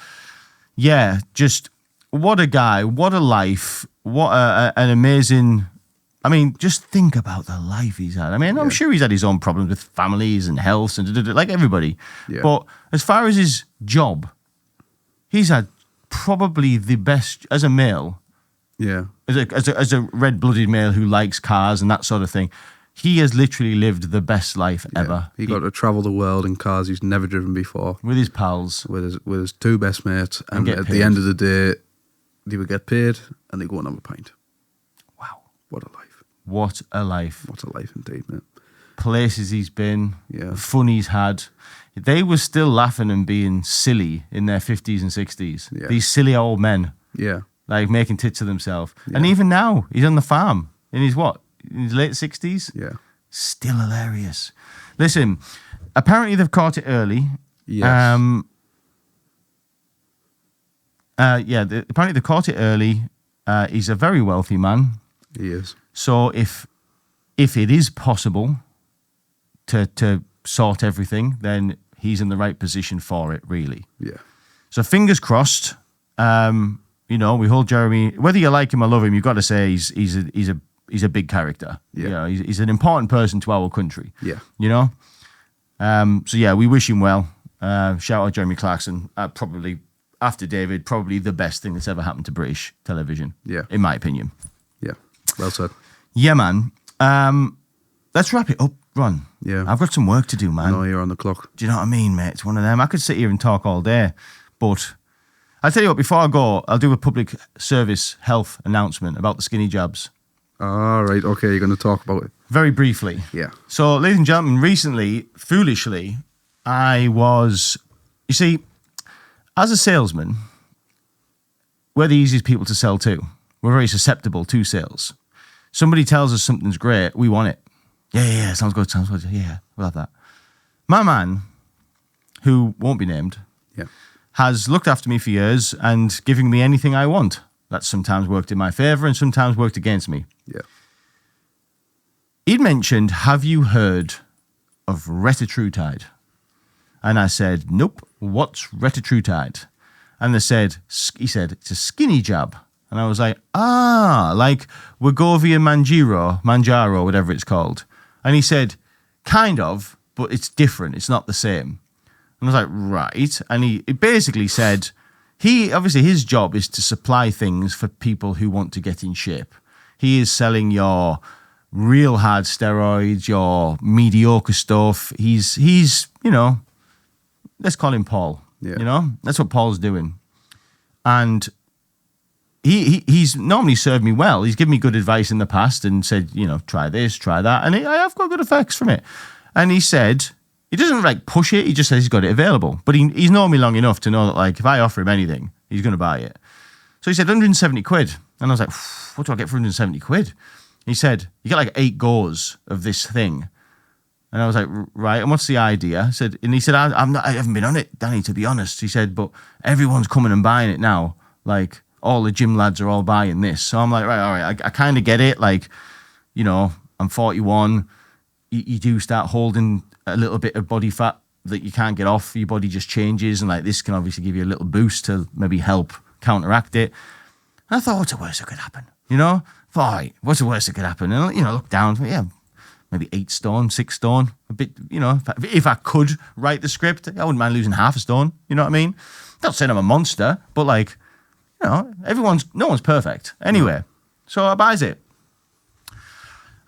Yeah, just what a guy, what a life, what an amazing... I mean, just think about the life he's had. I mean, I'm sure he's had his own problems with families and health and like everybody. Yeah. But as far as his job, he's had probably the best as a male. Yeah. As a red-blooded male who likes cars and that sort of thing, he has literally lived the best life ever. He got to travel the world in cars he's never driven before. With his pals. With his two best mates. And at the end of the day, they would get paid and they go and have a pint. Wow. What a life. What a life. What a life indeed, mate. Places he's been, fun he's had. They were still laughing and being silly in their 50s and 60s. Yeah. These silly old men. Yeah. Like making tits of themselves. Yeah. And even now, he's on the farm in his what? In his late 60s? Yeah. Still hilarious. Listen, apparently they've caught it early. Yes. Apparently they caught it early. He's a very wealthy man. He is. So if it is possible to sort everything, then he's in the right position for it, really. Yeah. So fingers crossed. We hold Jeremy. Whether you like him or love him, you've got to say he's a big character. Yeah. You know, he's an important person to our country. Yeah. You know. We wish him well. Shout out Jeremy Clarkson. Probably after David, probably the best thing that's ever happened to British television. Yeah. In my opinion. Yeah. Well said. Yeah, man. Let's wrap it up, Ron. Yeah. I've got some work to do, man. I know you're on the clock. Do you know what I mean, mate? It's one of them. I could sit here and talk all day, but I'll tell you what, before I go, I'll do a public service health announcement about the skinny jabs. All right. Okay, you're going to talk about it. Very briefly. Yeah. So, ladies and gentlemen, recently, foolishly, you see, as a salesman, we're the easiest people to sell to. We're very susceptible to sales. Somebody tells us something's great, we want it. Yeah, sounds good. Yeah, we'll have that. My man, who won't be named, has looked after me for years and giving me anything I want. That's sometimes worked in my favour and sometimes worked against me. Yeah. He'd mentioned, have you heard of Retatrutide? And I said, nope, what's Retatrutide? And he said, it's a skinny jab. And I was like, like Wegovy Manjaro, whatever it's called. And he said, kind of, but it's different. It's not the same. And I was like, right. And he basically said, obviously his job is to supply things for people who want to get in shape. He is selling your real hard steroids, your mediocre stuff. He's let's call him Paul. Yeah. That's what Paul's doing. And he's normally served me well. He's given me good advice in the past and said, try this, try that. And I have got good effects from it. And he said, he doesn't push it. He just says he's got it available. But he's known me long enough to know that if I offer him anything, he's going to buy it. So he said 170 quid. And I was like, what do I get for 170 quid? He said, you get 8 goes of this thing. And I was like, right, and what's the idea? He said, I haven't been on it, Danny, to be honest. He said, but everyone's coming and buying it now. All the gym lads are all buying this. So I'm like, right, all right, I kind of get it. I'm 41. You do start holding a little bit of body fat that you can't get off. Your body just changes. And this can obviously give you a little boost to maybe help counteract it. And I thought, what's the worst that could happen? All right, what's the worst that could happen? And, look down, maybe 8 stone, 6 stone, a bit, if I could write the script, I wouldn't mind losing half a stone. You know what I mean? Not saying I'm a monster, but no one's perfect. Anyway, so I buys it.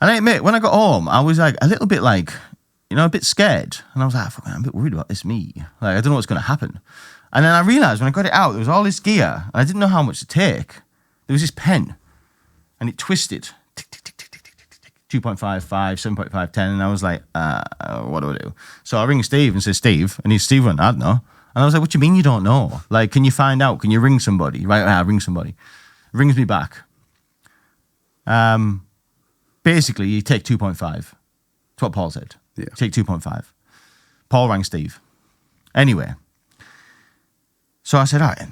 And I admit, when I got home, I was a little bit a bit scared. And I was like, I'm a bit worried about this me. I don't know what's going to happen. And then I realised when I got it out, there was all this gear, and I didn't know how much to take. There was this pen, and it twisted. Tick, tick, tick, tick, tick, tick, tick, tick. 2.5, 5, 7.5, 10. And I was like, what do I do? So I ring Steve and say, Steve. And Steve went, I don't know. And I was like, what do you mean you don't know? Can you find out? Can you ring somebody? Right, I ring somebody. Rings me back. Basically, you take 2.5. That's what Paul said. Yeah. Take 2.5. Paul rang Steve. Anyway. So I said, all right.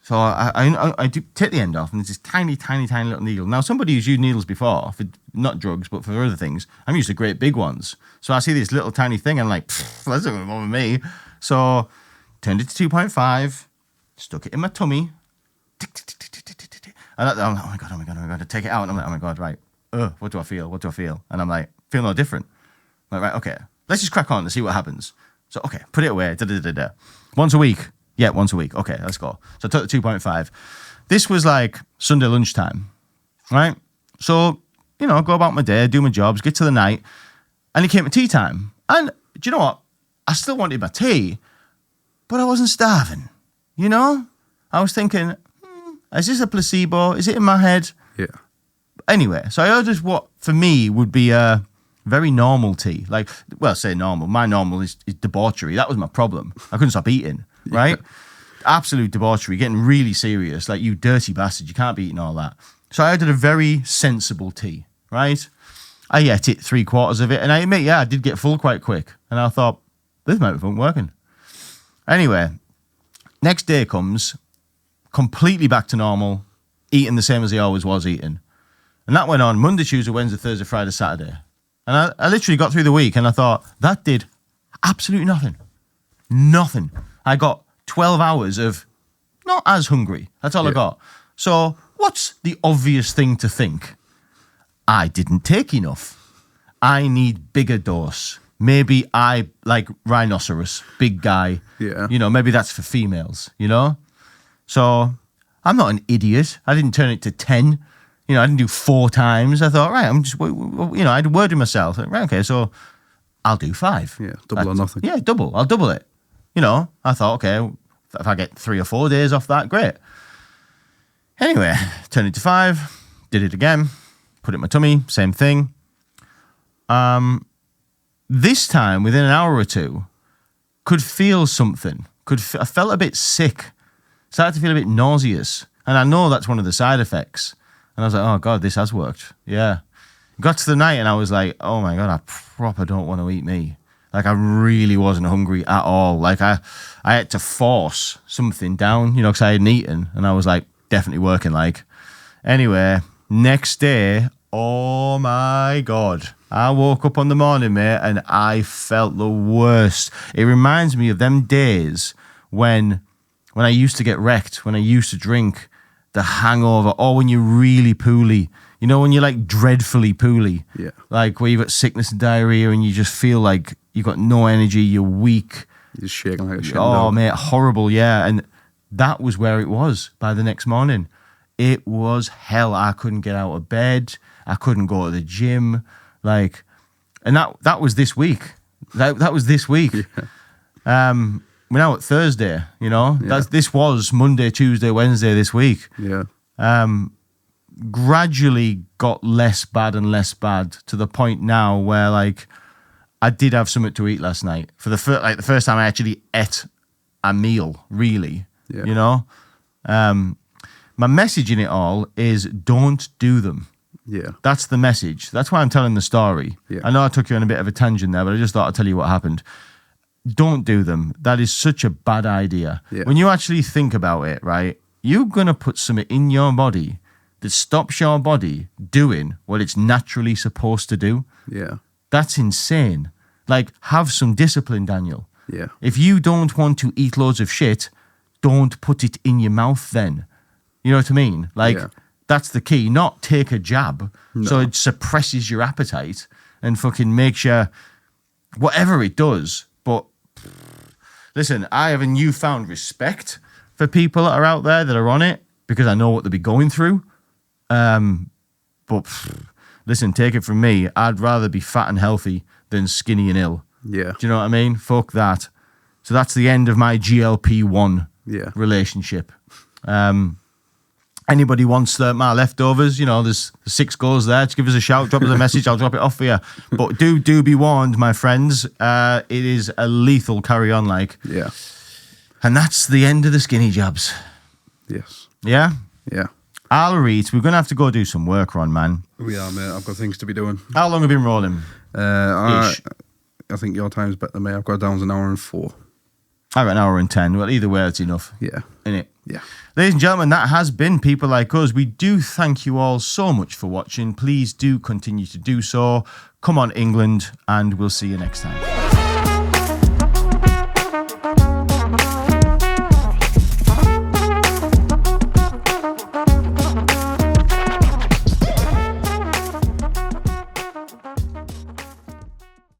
So I do take the end off, and there's this tiny, tiny, tiny little needle. Now, somebody who's used needles before, for not drugs, but for other things, I'm used to great big ones. So I see this little tiny thing, and I'm like, that's not going to bother me. So turned it to 2.5, stuck it in my tummy. And I'm like, oh my God, take it out. And I'm like, oh my God, right. What do I feel? And I'm like, feel no different. I'm like, right, okay, let's just crack on and see what happens. So, okay, put it away. Once a week. Yeah, once a week. Okay, let's go. So I took the 2.5. This was Sunday lunchtime, right? So, go about my day, do my jobs, get to the night, and it came to tea time. And do you know what? I still wanted my tea, but I wasn't starving, I was thinking, is this a placebo? Is it in my head? Yeah. Anyway, so I ordered what, for me, would be a very normal tea. Say normal. My normal is debauchery. That was my problem. I couldn't stop eating, right? Yeah. Absolute debauchery, getting really serious. You dirty bastard, you can't be eating all that. So I ordered a very sensible tea, right? I ate it 3/4 of it, and I admit, I did get full quite quick. And I thought, this might be working. Anyway, next day comes, completely back to normal, eating the same as he always was eating. And that went on Monday, Tuesday, Wednesday, Thursday, Friday, Saturday. And I literally got through the week, and I thought, that did absolutely nothing. Nothing. I got 12 hours of not as hungry. That's all I got. So what's the obvious thing to think? I didn't take enough. I need bigger dose. Maybe I like rhinoceros, big guy. Yeah. Maybe that's for females, So I'm not an idiot. I didn't turn it to 10. I didn't do 4 times. I thought, right, I'm just, I had a word in myself. Right, okay, so I'll do 5. Yeah, double or nothing. Yeah, double. I'll double it. I thought, okay, if I get 3 or 4 days off that, great. Anyway, turned it to 5, did it again, put it in my tummy, same thing. This time, within an hour or two, could feel something. I felt a bit sick. Started to feel a bit nauseous. And I know that's one of the side effects. And I was like, oh, God, this has worked. Yeah. Got to the night and I was like, oh, my God, I proper don't want to eat me. Like, I really wasn't hungry at all. Like, I had to force something down, you know, because I hadn't eaten. And I was like, definitely working, like. Anyway, next day, oh, my God. I woke up on the morning, mate, and I felt the worst. It reminds me of them days when I used to get wrecked, when I used to drink, the hangover, or when you're really poorly. You know, when you're like dreadfully poorly. Yeah. Like where you've got sickness and diarrhea and you just feel like you've got no energy, you're weak. You're just shaking like a shit. Oh, mate, horrible, yeah. And that was where it was by the next morning. It was hell. I couldn't get out of bed. I couldn't go to the gym. Like, and that was this week. That was this week. Yeah. We're now at Thursday, you know. Yeah. This was Monday, Tuesday, Wednesday this week. Yeah. Gradually got less bad and less bad to the point now where like I did have something to eat last night for the first time I actually ate a meal, really. Yeah. You know. My message in it all is don't do them. Yeah. That's the message. That's why I'm telling the story. Yeah. I know I took you on a bit of a tangent there, but I just thought I'd tell you what happened. Don't do them. That is such a bad idea. Yeah. When you actually think about it, right, you're going to put something in your body that stops your body doing what it's naturally supposed to do. Yeah. That's insane. Like, have some discipline, Daniel. Yeah. If you don't want to eat loads of shit, don't put it in your mouth then. You know what I mean? Like, that's the key. Not take a jab so it suppresses your appetite and fucking makes you whatever it does. But listen, I have a newfound respect for people that are out there that are on it because I know what they'll be going through. But listen, take it from me. I'd rather be fat and healthy than skinny and ill. Yeah. Do you know what I mean? Fuck that. So that's the end of my GLP-1 relationship. Anybody wants my leftovers, you know, there's 6 goals there. Just give us a shout, drop us a message. I'll drop it off for you. But do be warned, my friends. It is a lethal carry on, like. Yeah. And that's the end of the skinny jabs. Yes. Yeah? Yeah. I'll read. We're going to have to go do some work, Ron, man. We are, mate. I've got things to be doing. How long have you been rolling? I think your time's better than me. I've got it down to an hour and 4. I got an hour and 10. Well, either way, it's enough. Yeah. Innit? Yeah. Ladies and gentlemen, that has been People Like Us. We do thank you all so much for watching. Please do continue to do so. Come on, England, and we'll see you next time.